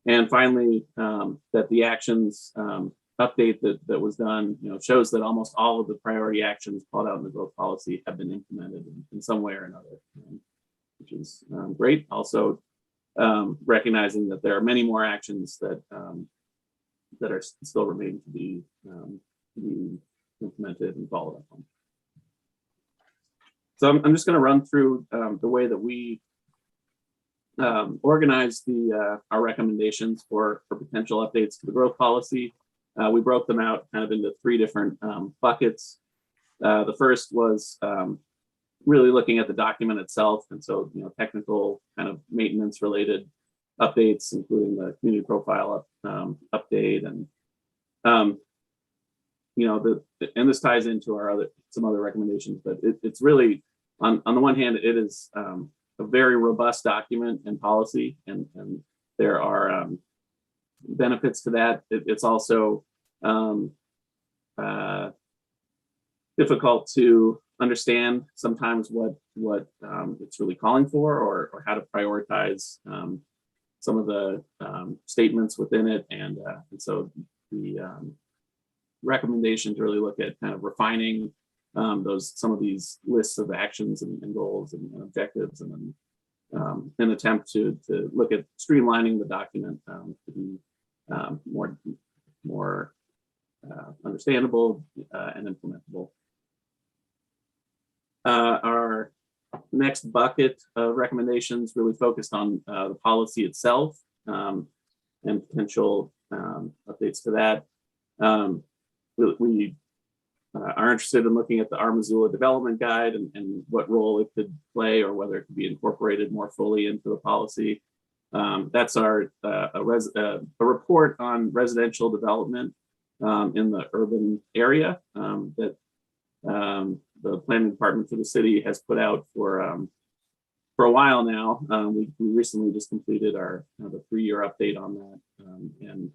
And finally, that the actions update that was done, shows that almost all of the priority actions called out in the growth policy have been implemented in some way or another, which is great. Also, recognizing that there are many more actions that are still remaining to be implemented and followed up on. So I'm just going to run through the way that we organize our recommendations for potential updates to the growth policy. We broke them out kind of into three different buckets. The first was really looking at the document itself, and so technical kind of maintenance related updates, including the community profile update, and and this ties into some other recommendations, but it's really on the one hand, it is a very robust document and policy, and there are benefits to that. It's also difficult to understand sometimes what it's really calling for, or how to prioritize some of the statements within it, and so the recommendation to really look at kind of refining some of these lists of actions and goals and objectives, and then an attempt to look at streamlining the document to be more understandable and implementable. Our next bucket of recommendations really focused on the policy itself and potential updates to that. We are interested in looking at the Missoula Development Guide and what role it could play, or whether it could be incorporated more fully into the policy. That's a report on residential development in the urban area that the planning department for the city has put out for a while now. We recently just completed the 3-year update on that, and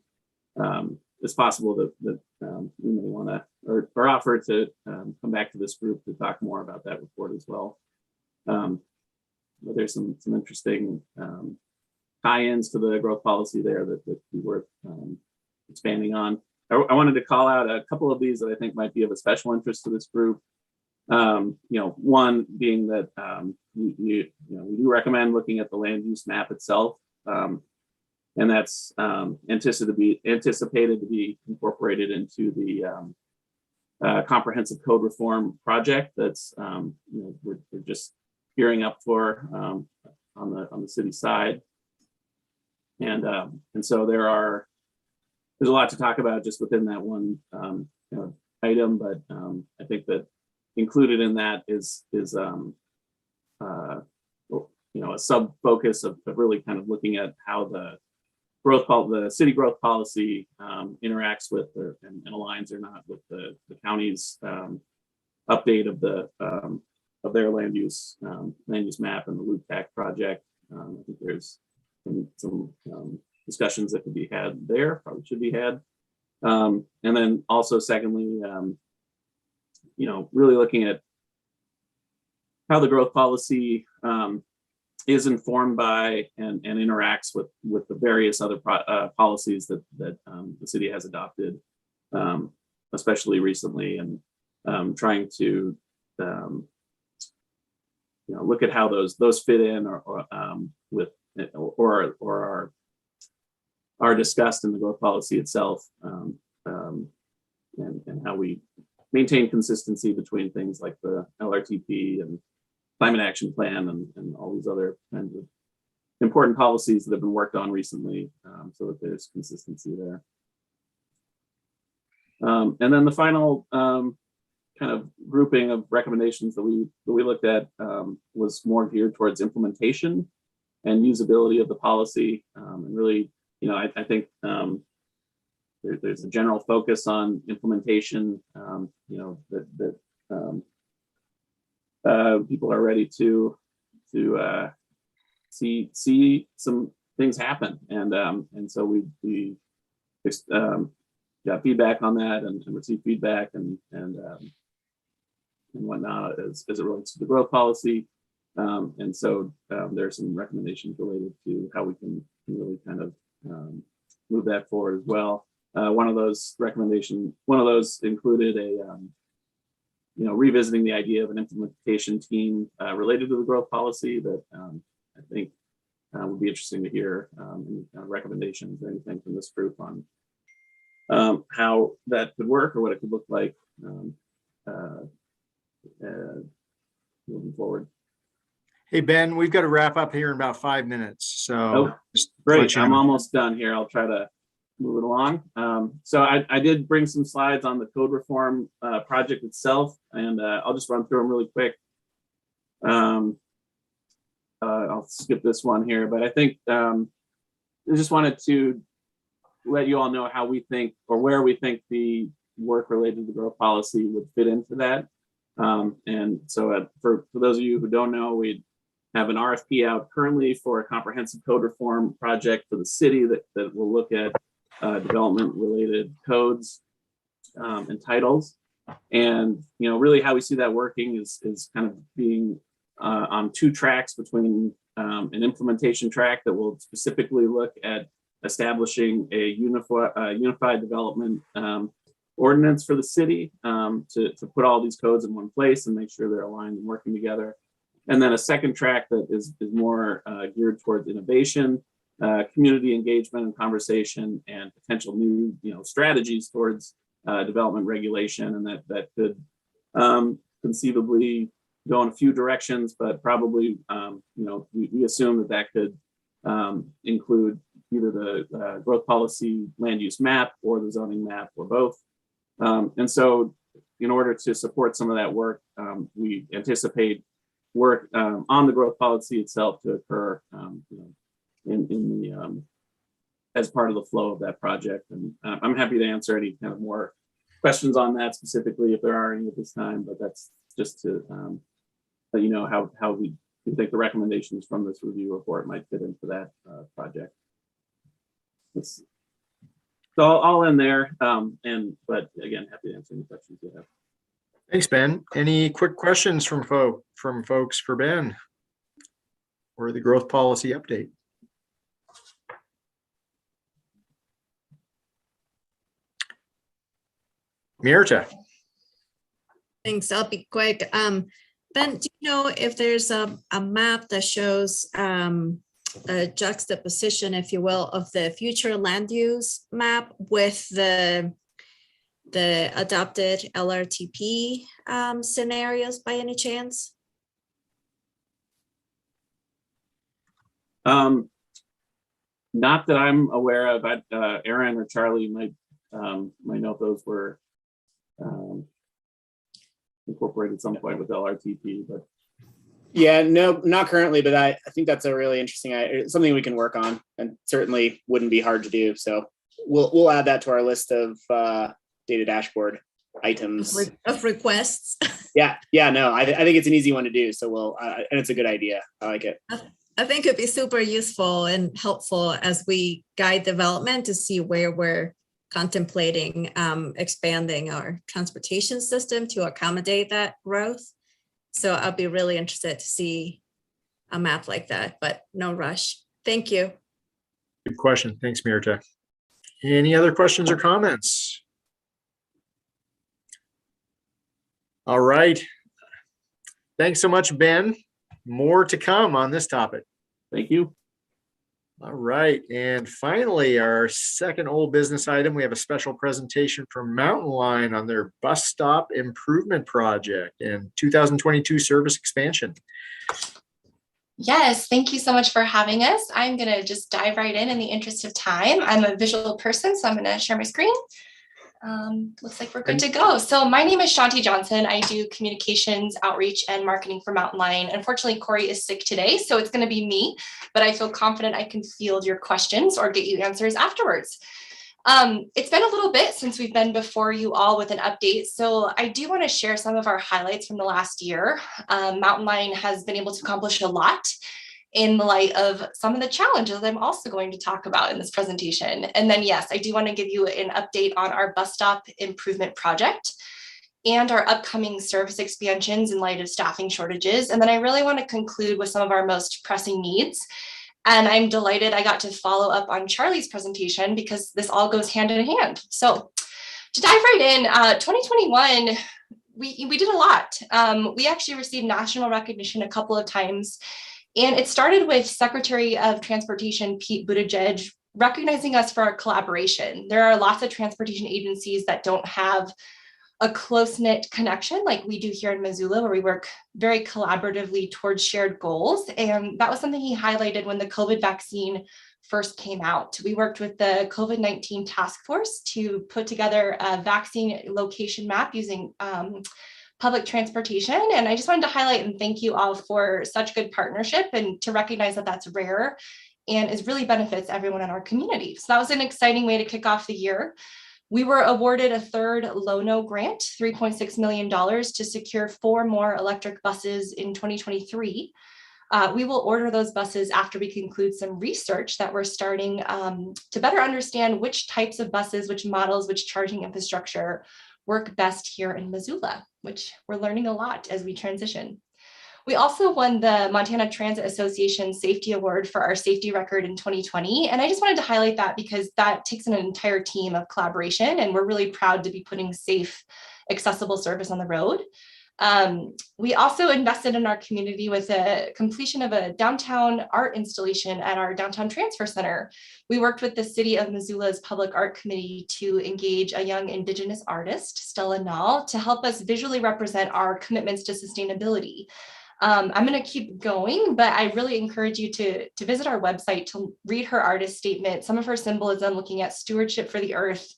it's possible that we may want to or offer to come back to this group to talk more about that report as well. But there's some interesting tie-ins to the growth policy there that would be worth expanding on. I wanted to call out a couple of these that I think might be of a special interest to this group. One being that we do recommend looking at the land use map itself, and that's anticipated to be incorporated into the comprehensive code reform project that's we're just gearing up for on the city side, and so there's a lot to talk about just within that one item, but I think that included in that is a sub focus of really kind of looking at how the city growth policy interacts with and aligns or not with the county's update of their land use map and the loop pack project. I think there's some discussions that could be had there, probably should be had. And then also secondly, really looking at how the growth policy is informed by and interacts with the various other policies that the city has adopted, especially recently, and trying to look at how those fit in or are discussed in the growth policy itself, and how we maintain consistency between things like the LRTP and climate action plan and all these other kinds of important policies that have been worked on recently, so that there's consistency there. And then the final kind of grouping of recommendations that we looked at was more geared towards implementation and usability of the policy. And really, I think there's a general focus on implementation, that people are ready to see some things happen. And so we got feedback on that and received feedback and whatnot as it relates to the growth policy. And so there are some recommendations related to how we can really kind of move that forward as well. One of those included revisiting the idea of an implementation team related to the growth policy that I think would be interesting to hear any recommendations or anything from this group on how that could work or what it could look like moving forward. Hey, Ben, we've got to wrap up here in about 5 minutes. So just to Great, let you I'm know. almost done here. I'll try to move it along. So I did bring some slides on the code reform project itself, and I'll just run through them really quick. I'll skip this one here, but I think I just wanted to let you all know how we think or where we think the work related to growth policy would fit into that. And so for those of you who don't know, we have an RFP out currently for a comprehensive code reform project for the city that will look at development related codes and titles. And really how we see that working is kind of being on 2 tracks, between an implementation track that will specifically look at establishing a unified development ordinance for the city to put all these codes in one place and make sure they're aligned and working together. And then a second track that is more geared towards innovation, community engagement and conversation, and potential new strategies towards development regulation. And that could conceivably go in a few directions, but probably we assume that could include either the growth policy land use map or the zoning map or both. And so in order to support some of that work, we anticipate work on the growth policy itself to occur in the as part of the flow of that project. And I'm happy to answer any kind of more questions on that specifically if there are any at this time, but that's just to let you know how we think the recommendations from this review report might fit into that project. So I'll end there, but again, happy to answer any questions you have. Thanks, Ben. Any quick questions from folks for Ben or the growth policy update? Mirta. Thanks, I'll be quick. Ben, do you know if there's a map that shows a juxtaposition, if you will, of the future land use map with the adopted LRTP scenarios by any chance? Not that I'm aware of. Aaron or Charlie might know if those were incorporated at some point with LRTP, but Yeah, no, not currently, but I think that's a really interesting, something we can work on, and certainly wouldn't be hard to do. So we'll add that to our list of data dashboard items. Of requests. Yeah, no, I think it's an easy one to do. So and it's a good idea. I like it. I think it'd be super useful and helpful as we guide development to see where we're contemplating expanding our transportation system to accommodate that growth. So I'll be really interested to see a map like that, but no rush. Thank you. Good question. Thanks, Mirta. Any other questions or comments? All right. Thanks so much, Ben. More to come on this topic. Thank you. All right. And finally, our second old business item, we have a special presentation from Mountain Line on their bus stop improvement project and 2022 service expansion. Yes, thank you so much for having us. I'm going to just dive right in the interest of time. I'm a visual person, so I'm going to share my screen. Looks like we're good to go. So my name is Shanti Johnson. I do communications, outreach, and marketing for Mountain Line. Unfortunately, Corey is sick today, so it's going to be me, but I feel confident I can field your questions or get you answers afterwards. It's been a little bit since we've been before you all with an update, so I do want to share some of our highlights from the last year. Mountain Line has been able to accomplish a lot in the light of some of the challenges I'm also going to talk about in this presentation. And then, yes, I do want to give you an update on our bus stop improvement project and our upcoming service expansions in light of staffing shortages. And then I really want to conclude with some of our most pressing needs. And I'm delighted I got to follow up on Charlie's presentation because this all goes hand in hand. So to dive right in, 2021, we did a lot. We actually received national recognition a couple of times. And it started with Secretary of Transportation Pete Buttigieg recognizing us for our collaboration. There are lots of transportation agencies that don't have a close-knit connection like we do here in Missoula, where we work very collaboratively towards shared goals. And that was something he highlighted when the COVID vaccine first came out. We worked with the COVID-19 task force to put together a vaccine location map using public transportation. And I just wanted to highlight and thank you all for such good partnership and to recognize that that's rare and is really benefits everyone in our community. So that was an exciting way to kick off the year. We were awarded a third LONO grant, $3.6 million to secure 4 more electric buses in 2023. We will order those buses after we conclude some research that we're starting to better understand which types of buses, which models, which charging infrastructure work best here in Missoula, which we're learning a lot as we transition. We also won the Montana Transit Association Safety Award for our safety record in 2020. And I just wanted to highlight that because that takes an entire team of collaboration, and we're really proud to be putting safe, accessible service on the road. We also invested in our community with a completion of a downtown art installation at our downtown transfer center. We worked with the City of Missoula's Public Art Committee to engage a young Indigenous artist, Stella Nall, to help us visually represent our commitments to sustainability. I'm going to keep going, but I really encourage you to visit our website to read her artist statement, some of her symbolism looking at stewardship for the earth,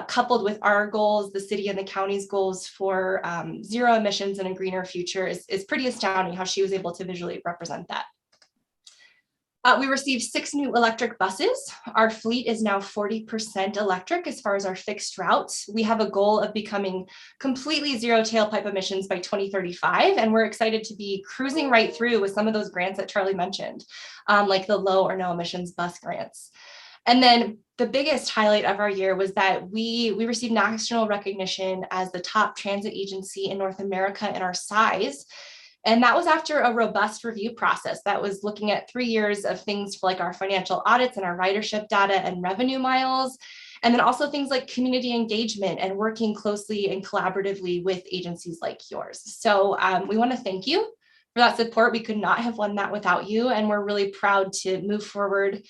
coupled with our goals, the city and the county's goals for zero emissions and a greener future is pretty astounding how she was able to visually represent that. We received 6 new electric buses. Our fleet is now 40% electric as far as our fixed routes. We have a goal of becoming completely zero tailpipe emissions by 2035, and we're excited to be cruising right through with some of those grants that Charlie mentioned, like the low or no emissions bus grants. And then the biggest highlight of our year was that we received national recognition as the top transit agency in North America in our size. And that was after a robust review process that was looking at 3 years of things like our financial audits and our ridership data and revenue miles, and then also things like community engagement and working closely and collaboratively with agencies like yours. So we want to thank you for that support. We could not have won that without you, and we're really proud to move forward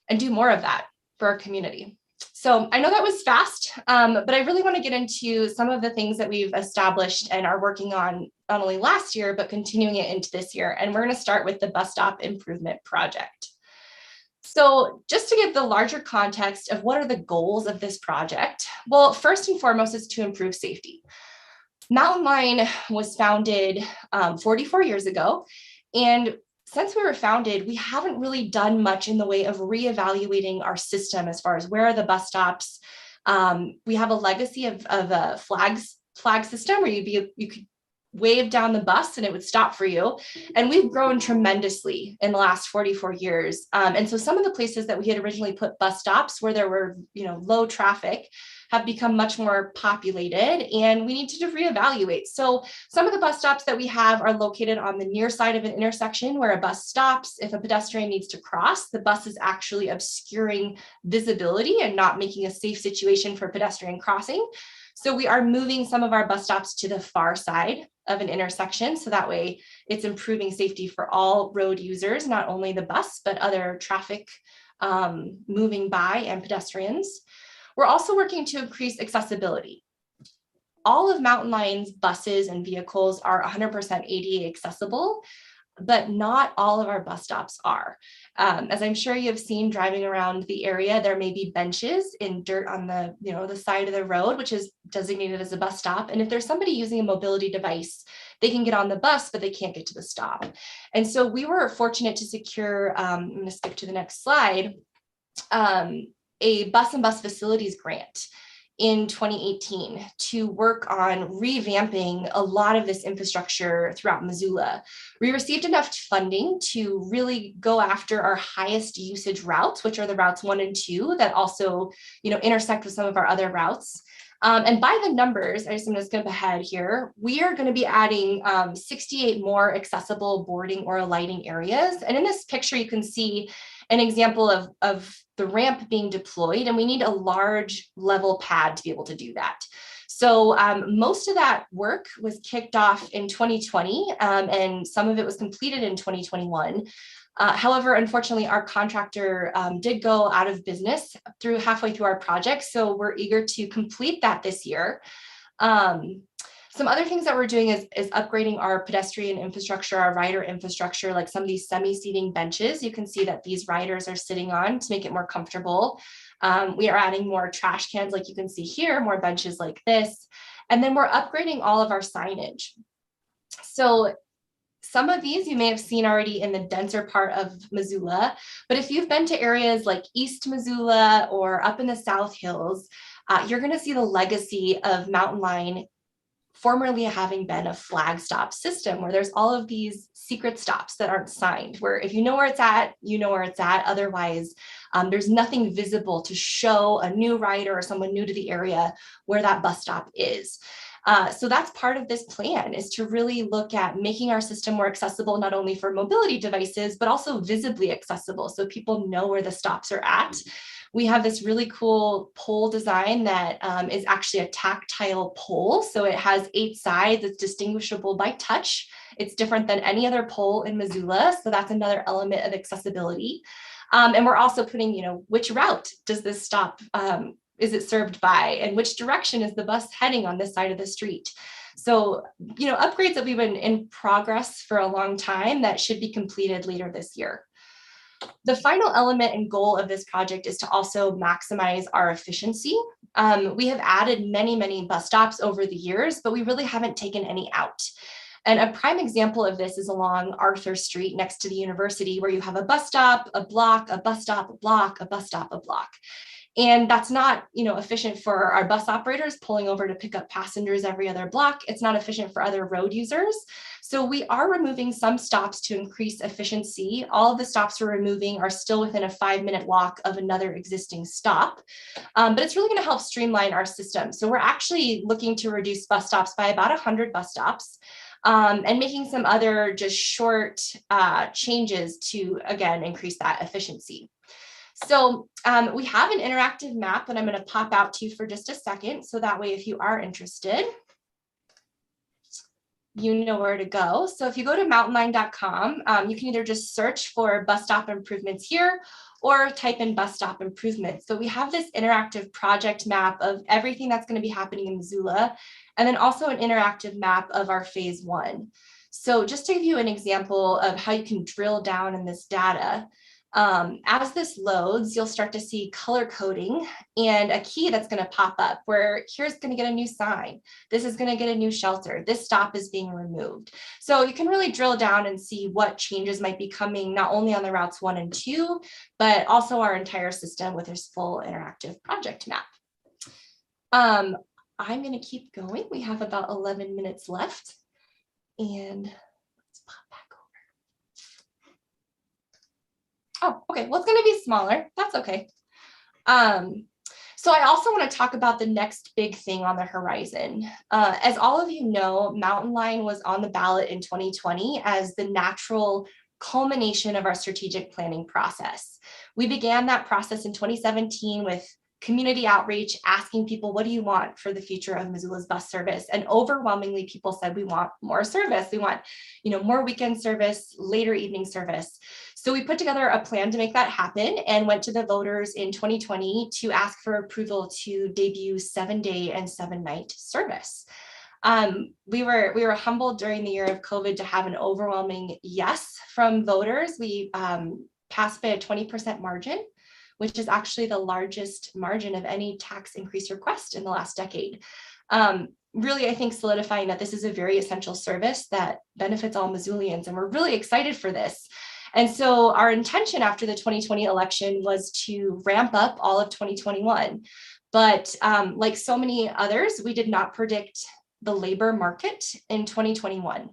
and do more of that for our community. So I know that was fast, but I really want to get into some of the things that we've established and are working on not only last year, but continuing it into this year. And we're going to start with the bus stop improvement project. So just to give the larger context of what are the goals of this project, well, first and foremost is to improve safety. Mountain Line was founded 44 years ago, and since we were founded, we haven't really done much in the way of reevaluating our system as far as where are the bus stops. We have a legacy of a flag system where you could wave down the bus and it would stop for you. And we've grown tremendously in the last 44 years. And so some of the places that we had originally put bus stops where there were low traffic have become much more populated, and we need to reevaluate. So some of the bus stops that we have are located on the near side of an intersection where a bus stops. If a pedestrian needs to cross, the bus is actually obscuring visibility and not making a safe situation for pedestrian crossing. So we are moving some of our bus stops to the far side of an intersection. So that way it's improving safety for all road users, not only the bus, but other traffic moving by and pedestrians. We're also working to increase accessibility. All of Mountain Line's buses and vehicles are 100% ADA accessible, but not all of our bus stops are. As I'm sure you have seen driving around the area, there may be benches in dirt on the, the side of the road, which is designated as a bus stop. And if there's somebody using a mobility device, they can get on the bus, but they can't get to the stop. And so we were fortunate to secure, I'm going to skip to the next slide, a bus and bus facilities grant in 2018 to work on revamping a lot of this infrastructure throughout Missoula. We received enough funding to really go after our highest usage routes, which are the routes 1 and 2 that also, intersect with some of our other routes. And by the numbers, I'm just going to skip ahead here. We are going to be adding 68 more accessible boarding or alighting areas. And in this picture, you can see an example of the ramp being deployed, and we need a large level pad to be able to do that. So most of that work was kicked off in 2020, and some of it was completed in 2021. However, unfortunately, our contractor did go out of business halfway through our project, so we're eager to complete that this year. Some other things that we're doing is upgrading our pedestrian infrastructure, our rider infrastructure, like some of these semi-seating benches. You can see that these riders are sitting on to make it more comfortable. We are adding more trash cans, like you can see here, more benches like this. And then we're upgrading all of our signage. So some of these you may have seen already in the denser part of Missoula, but if you've been to areas like East Missoula or up in the South Hills, you're going to see the legacy of Mountain Line formerly having been a flag stop system where there's all of these secret stops that aren't signed, where if you know where it's at, you know where it's at. Otherwise, there's nothing visible to show a new rider or someone new to the area where that bus stop is. So that's part of this plan, is to really look at making our system more accessible, not only for mobility devices, but also visibly accessible so people know where the stops are at. We have this really cool pole design that is actually a tactile pole. So it has 8 sides. It's distinguishable by touch. It's different than any other pole in Missoula. So that's another element of accessibility. And we're also putting, which route does this stop, is it served by, and which direction is the bus heading on this side of the street? So, upgrades that we've been in progress for a long time that should be completed later this year. The final element and goal of this project is to also maximize our efficiency. We have added many, many bus stops over the years, but we really haven't taken any out. And a prime example of this is along Arthur Street next to the university, where you have a bus stop, a block, a bus stop, a block, a bus stop, a block. And that's not, efficient for our bus operators pulling over to pick up passengers every other block. It's not efficient for other road users. So we are removing some stops to increase efficiency. All of the stops we're removing are still within a 5-minute walk of another existing stop. But it's really going to help streamline our system. So we're actually looking to reduce bus stops by about 100 bus stops. And making some other just short changes to, again, increase that efficiency. So we have an interactive map that I'm going to pop out to you for just a second. So that way, if you are interested, you know where to go. So if you go to mountainline.com, you can either just search for bus stop improvements here or type in bus stop improvements. So we have this interactive project map of everything that's going to be happening in Missoula, and then also an interactive map of our phase 1. So just to give you an example of how you can drill down in this data, as this loads, you'll start to see color coding and a key that's going to pop up where here's going to get a new sign. This is going to get a new shelter. This stop is being removed. So you can really drill down and see what changes might be coming, not only on the routes 1 and 2, but also our entire system with this full interactive project map. I'm going to keep going. We have about 11 minutes left, and let's pop back over. Oh, okay. Well, it's going to be smaller. That's okay. So I also want to talk about the next big thing on the horizon. As all of you know, Mountain Line was on the ballot in 2020 as the natural culmination of our strategic planning process. We began that process in 2017 with community outreach, asking people, what do you want for the future of Missoula's bus service? And overwhelmingly, people said, we want more service. We want, more weekend service, later evening service. So we put together a plan to make that happen and went to the voters in 2020 to ask for approval to debut 7-day and 7-night service. We were humbled during the year of COVID to have an overwhelming yes from voters. We passed by a 20% margin, which is actually the largest margin of any tax increase request in the last decade. Really, I think solidifying that this is a very essential service that benefits all Missoulians, and we're really excited for this. And so our intention after the 2020 election was to ramp up all of 2021. But like so many others, we did not predict the labor market in 2021.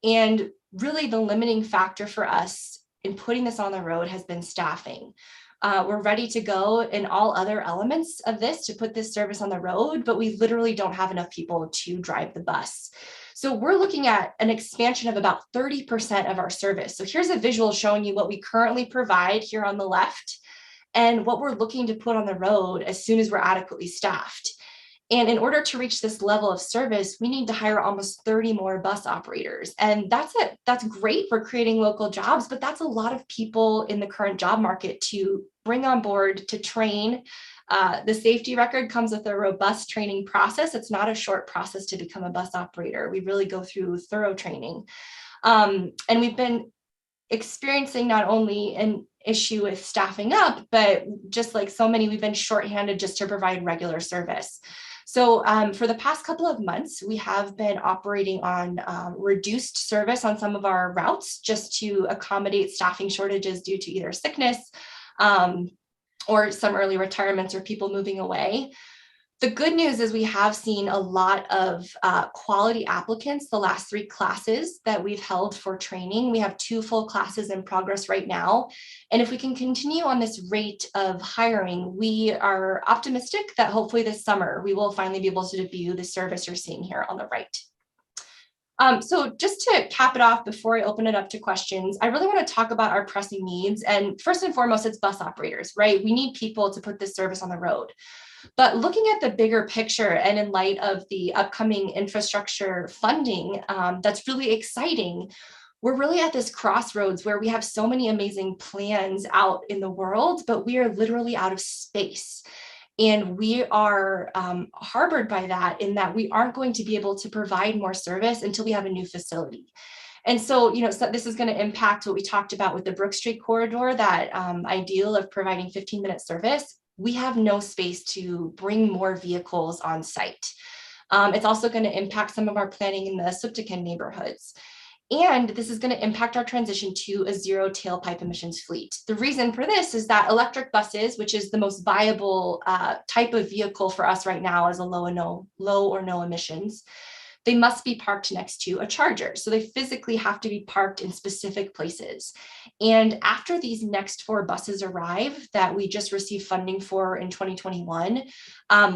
And really the limiting factor for us in putting this on the road has been staffing. We're ready to go in all other elements of this to put this service on the road, but we literally don't have enough people to drive the bus. So we're looking at an expansion of about 30% of our service. So here's a visual showing you what we currently provide here on the left and what we're looking to put on the road as soon as we're adequately staffed. And in order to reach this level of service, we need to hire almost 30 more bus operators. And that's it. That's great for creating local jobs, but that's a lot of people in the current job market to bring on board, to train. The safety record comes with a robust training process. It's not a short process to become a bus operator. We really go through thorough training. And we've been experiencing not only an issue with staffing up, but just like so many, we've been shorthanded just to provide regular service. So for the past couple of months, we have been operating on reduced service on some of our routes just to accommodate staffing shortages due to either sickness or some early retirements or people moving away. The good news is we have seen a lot of quality applicants the last 3 classes that we've held for training. We have 2 full classes in progress right now. And if we can continue on this rate of hiring, we are optimistic that hopefully this summer we will finally be able to debut the service you're seeing here on the right. So just to cap it off before I open it up to questions, I really want to talk about our pressing needs. And first and foremost, it's bus operators, right? We need people to put this service on the road. But looking at the bigger picture and in light of the upcoming infrastructure funding, that's really exciting. We're really at this crossroads where we have so many amazing plans out in the world, but we are literally out of space. And we are harbored by that in that we aren't going to be able to provide more service until we have a new facility. And so, so this is going to impact what we talked about with the Brook Street corridor, that ideal of providing 15-minute service. We have no space to bring more vehicles on site. It's also going to impact some of our planning in the Suptican neighborhoods. And this is going to impact our transition to a zero tailpipe emissions fleet. The reason for this is that electric buses, which is the most viable type of vehicle for us right now as a low or no emissions, they must be parked next to a charger. So they physically have to be parked in specific places. And after these next 4 buses arrive that we just received funding for in 2021,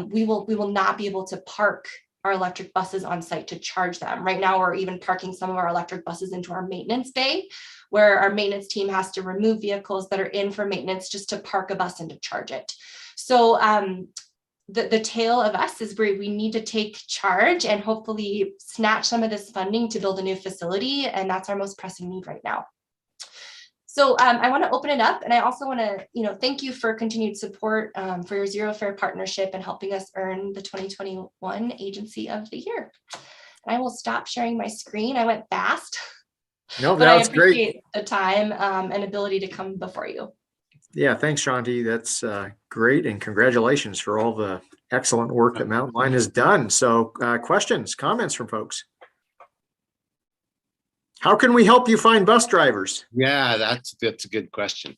we will not be able to park our electric buses on site to charge them. Right now, we're even parking some of our electric buses into our maintenance bay, where our maintenance team has to remove vehicles that are in for maintenance just to park a bus and to charge it. So the tale of us is where we need to take charge and hopefully snatch some of this funding to build a new facility. And that's our most pressing need right now. So I want to open it up, and I also want to, thank you for continued support for your Zero Fare partnership and helping us earn the 2021 Agency of the Year. And I will stop sharing my screen. I went fast. No, but I that's great. appreciate the time and ability to come before you. Yeah, thanks, Shanti. That's great, and congratulations for all the excellent work that Mountain Line has done. So questions, comments from folks? How can we help you find bus drivers? Yeah, that's a good question.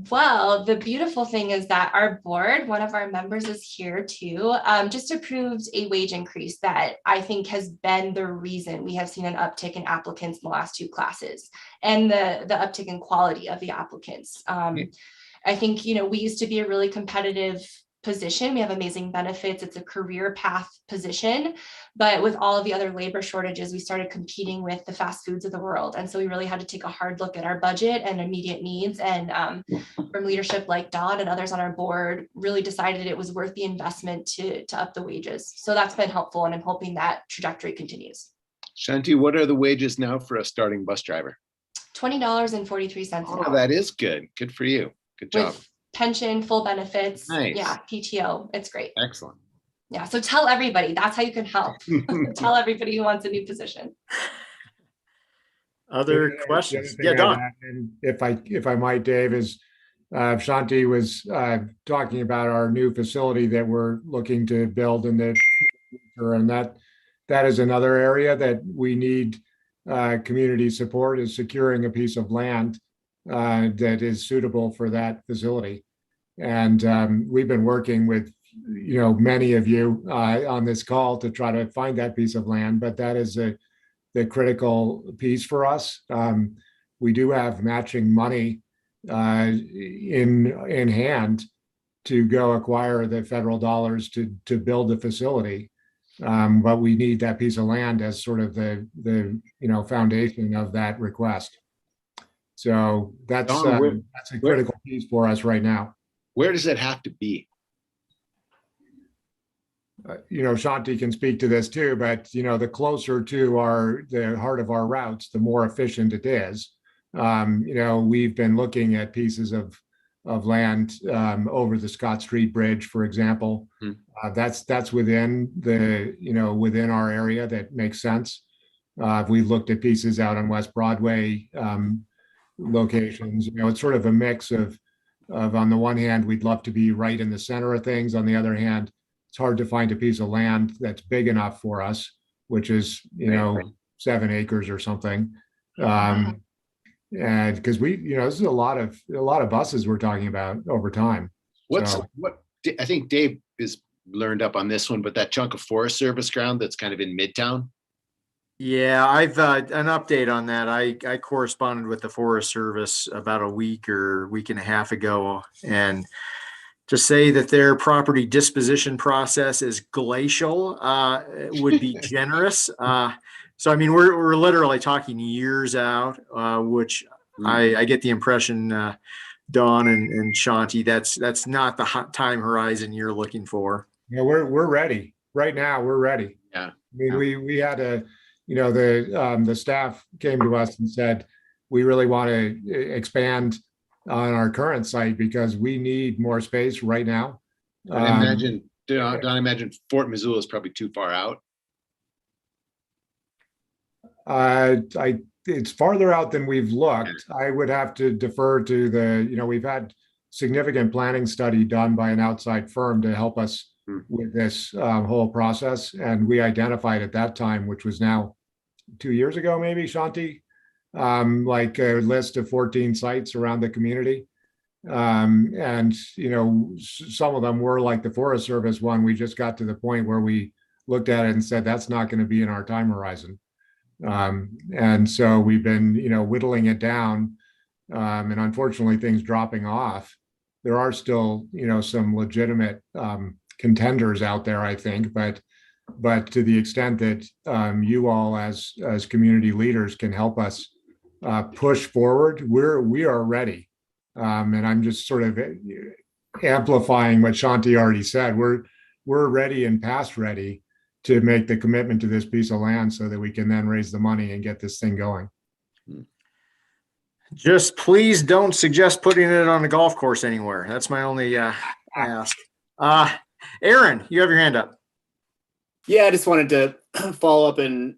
Well, the beautiful thing is that our board, one of our members is here too, just approved a wage increase that I think has been the reason we have seen an uptick in applicants in the last 2 classes and the uptick in quality of the applicants. I think, we used to be a really competitive position. We have amazing benefits. It's a career path position. But with all of the other labor shortages, we started competing with the fast foods of the world. And so we really had to take a hard look at our budget and immediate needs. And from leadership like Don and others on our board, really decided it was worth the investment to up the wages. So that's been helpful. And I'm hoping that trajectory continues. Shanti, what are the wages now for a starting bus driver? $20.43 an Oh, hour. that is good. Good for you. Good job. With pension, full benefits. Nice. Yeah, PTO. It's great. Excellent. Yeah. So tell everybody, that's how you can help. Tell everybody who wants a new position. Other The other questions? thing Yeah, I'd Don. add, and if I might, Dave, is Shanti was talking about our new facility that we're looking to build in the future, and that is another area that we need community support, is securing a piece of land that is suitable for that facility. And we've been working with many of you on this call to try to find that piece of land, but that is the critical piece for us. We do have matching money in hand to go acquire the federal dollars to build the facility. But we need that piece of land as sort of the foundation of that request. So that's Don, a critical piece for us right now. Where does it have to be? Shanti can speak to this too, but the closer to the heart of our routes, the more efficient it is. We've been looking at pieces of land over the Scott Street Bridge, for example. That's within within our area. That makes sense. We looked at pieces out on West Broadway locations. It's sort of a mix of on the one hand, we'd love to be right in the center of things. On the other hand, it's hard to find a piece of land that's big enough for us, which is 7 acres or something. And because this is a lot of buses we're talking about over time. I think Dave is learned up on this one, but that chunk of Forest Service ground that's kind of in Midtown. Yeah, I've an update on that. I corresponded with the Forest Service about a week and a half ago, and to say that their property disposition process is glacial would be generous. So I mean, we're literally talking years out, which I get the impression, Dawn and Shanti, that's not the hot time horizon you're looking for. Yeah, we're ready right now. We're ready. Yeah, I mean, we had the staff came to us and said, we really want to expand on our current site because we need more space right now. I imagine Fort Missoula is probably too far out. It's farther out than we've looked. I would have to defer to we've had significant planning study done by an outside firm to help us with this whole process. And we identified at that time, which was now 2 years ago, maybe, Shanti, like a list of 14 sites around the community. And, some of them were like the Forest Service one. We just got to the point where we looked at it and said, that's not going to be in our time horizon. And so we've been, whittling it down. And unfortunately, things dropping off. There are still, some legitimate contenders out there, I think, but to the extent that you all as community leaders can help us push forward, we are ready. And I'm just sort of amplifying what Shanti already said. We're ready and past ready to make the commitment to this piece of land so that we can then raise the money and get this thing going. Just please don't suggest putting it on a golf course anywhere. That's my only ask. Aaron, you have your hand up. Yeah, I just wanted to follow up and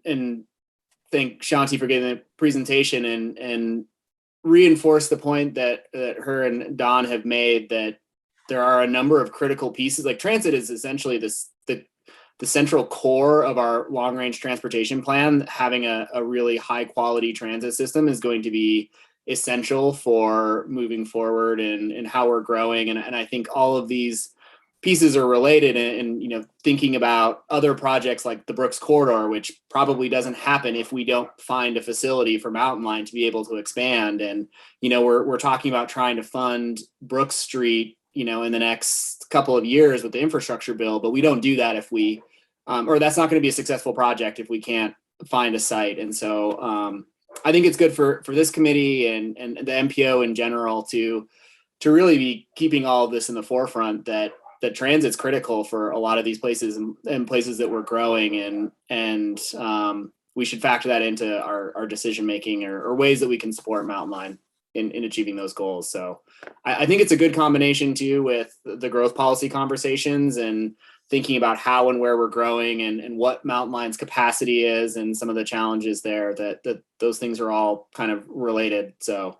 thank Shanti for giving the presentation and reinforce the point that her and Don have made, that there are a number of critical pieces. Like transit is essentially the central core of our long range transportation plan. Having a really high quality transit system is going to be essential for moving forward and how we're growing. And I think all of these pieces are related, and thinking about other projects like the Brooks Corridor, which probably doesn't happen if we don't find a facility for Mountain Line to be able to expand. And we're talking about trying to fund Brooks Street in the next couple of years with the infrastructure bill, but we don't do that if we, or that's not going to be a successful project if we can't find a site. And so I think it's good for this committee and the MPO in general to really be keeping all of this in the forefront, that transit's critical for a lot of these places and places that we're growing, and we should factor that into our decision making or ways that we can support Mountain Line in achieving those goals. So I think it's a good combination too with the growth policy conversations and thinking about how and where we're growing and what Mountain Line's capacity is and some of the challenges there, that those things are all kind of related. So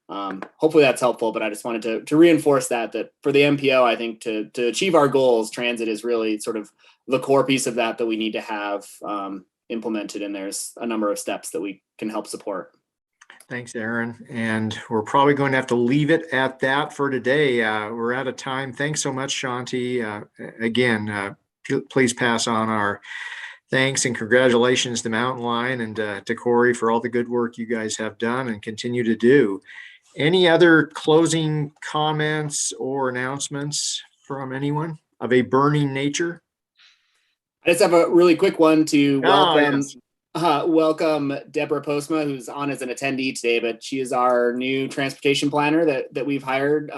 hopefully that's helpful, but I just wanted to reinforce that for the MPO, I think to achieve our goals, transit is really sort of the core piece of that we need to have implemented. And there's a number of steps that we can help support. Thanks, Aaron. And we're probably going to have to leave it at that for today. We're out of time. Thanks so much, Shanti. Again, please pass on our thanks and congratulations to Mountain Line and to Corey for all the good work you guys have done and continue to do. Any other closing comments or announcements from anyone of a burning nature? I just have a really quick one to welcome. Yes. Welcome Deborah Postma, who's on as an attendee today, but she is our new transportation planner that we've hired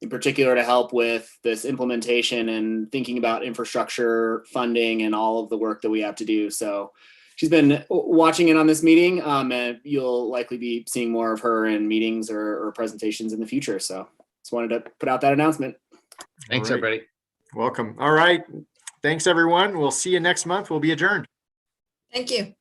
in particular to help with this implementation and thinking about infrastructure funding and all of the work that we have to do. So she's been watching in on this meeting, and you'll likely be seeing more of her in meetings or presentations in the future. So just wanted to put out that announcement. Thanks, All right. everybody. Welcome. All right. Thanks, everyone. We'll see you next month. We'll be adjourned. Thank you.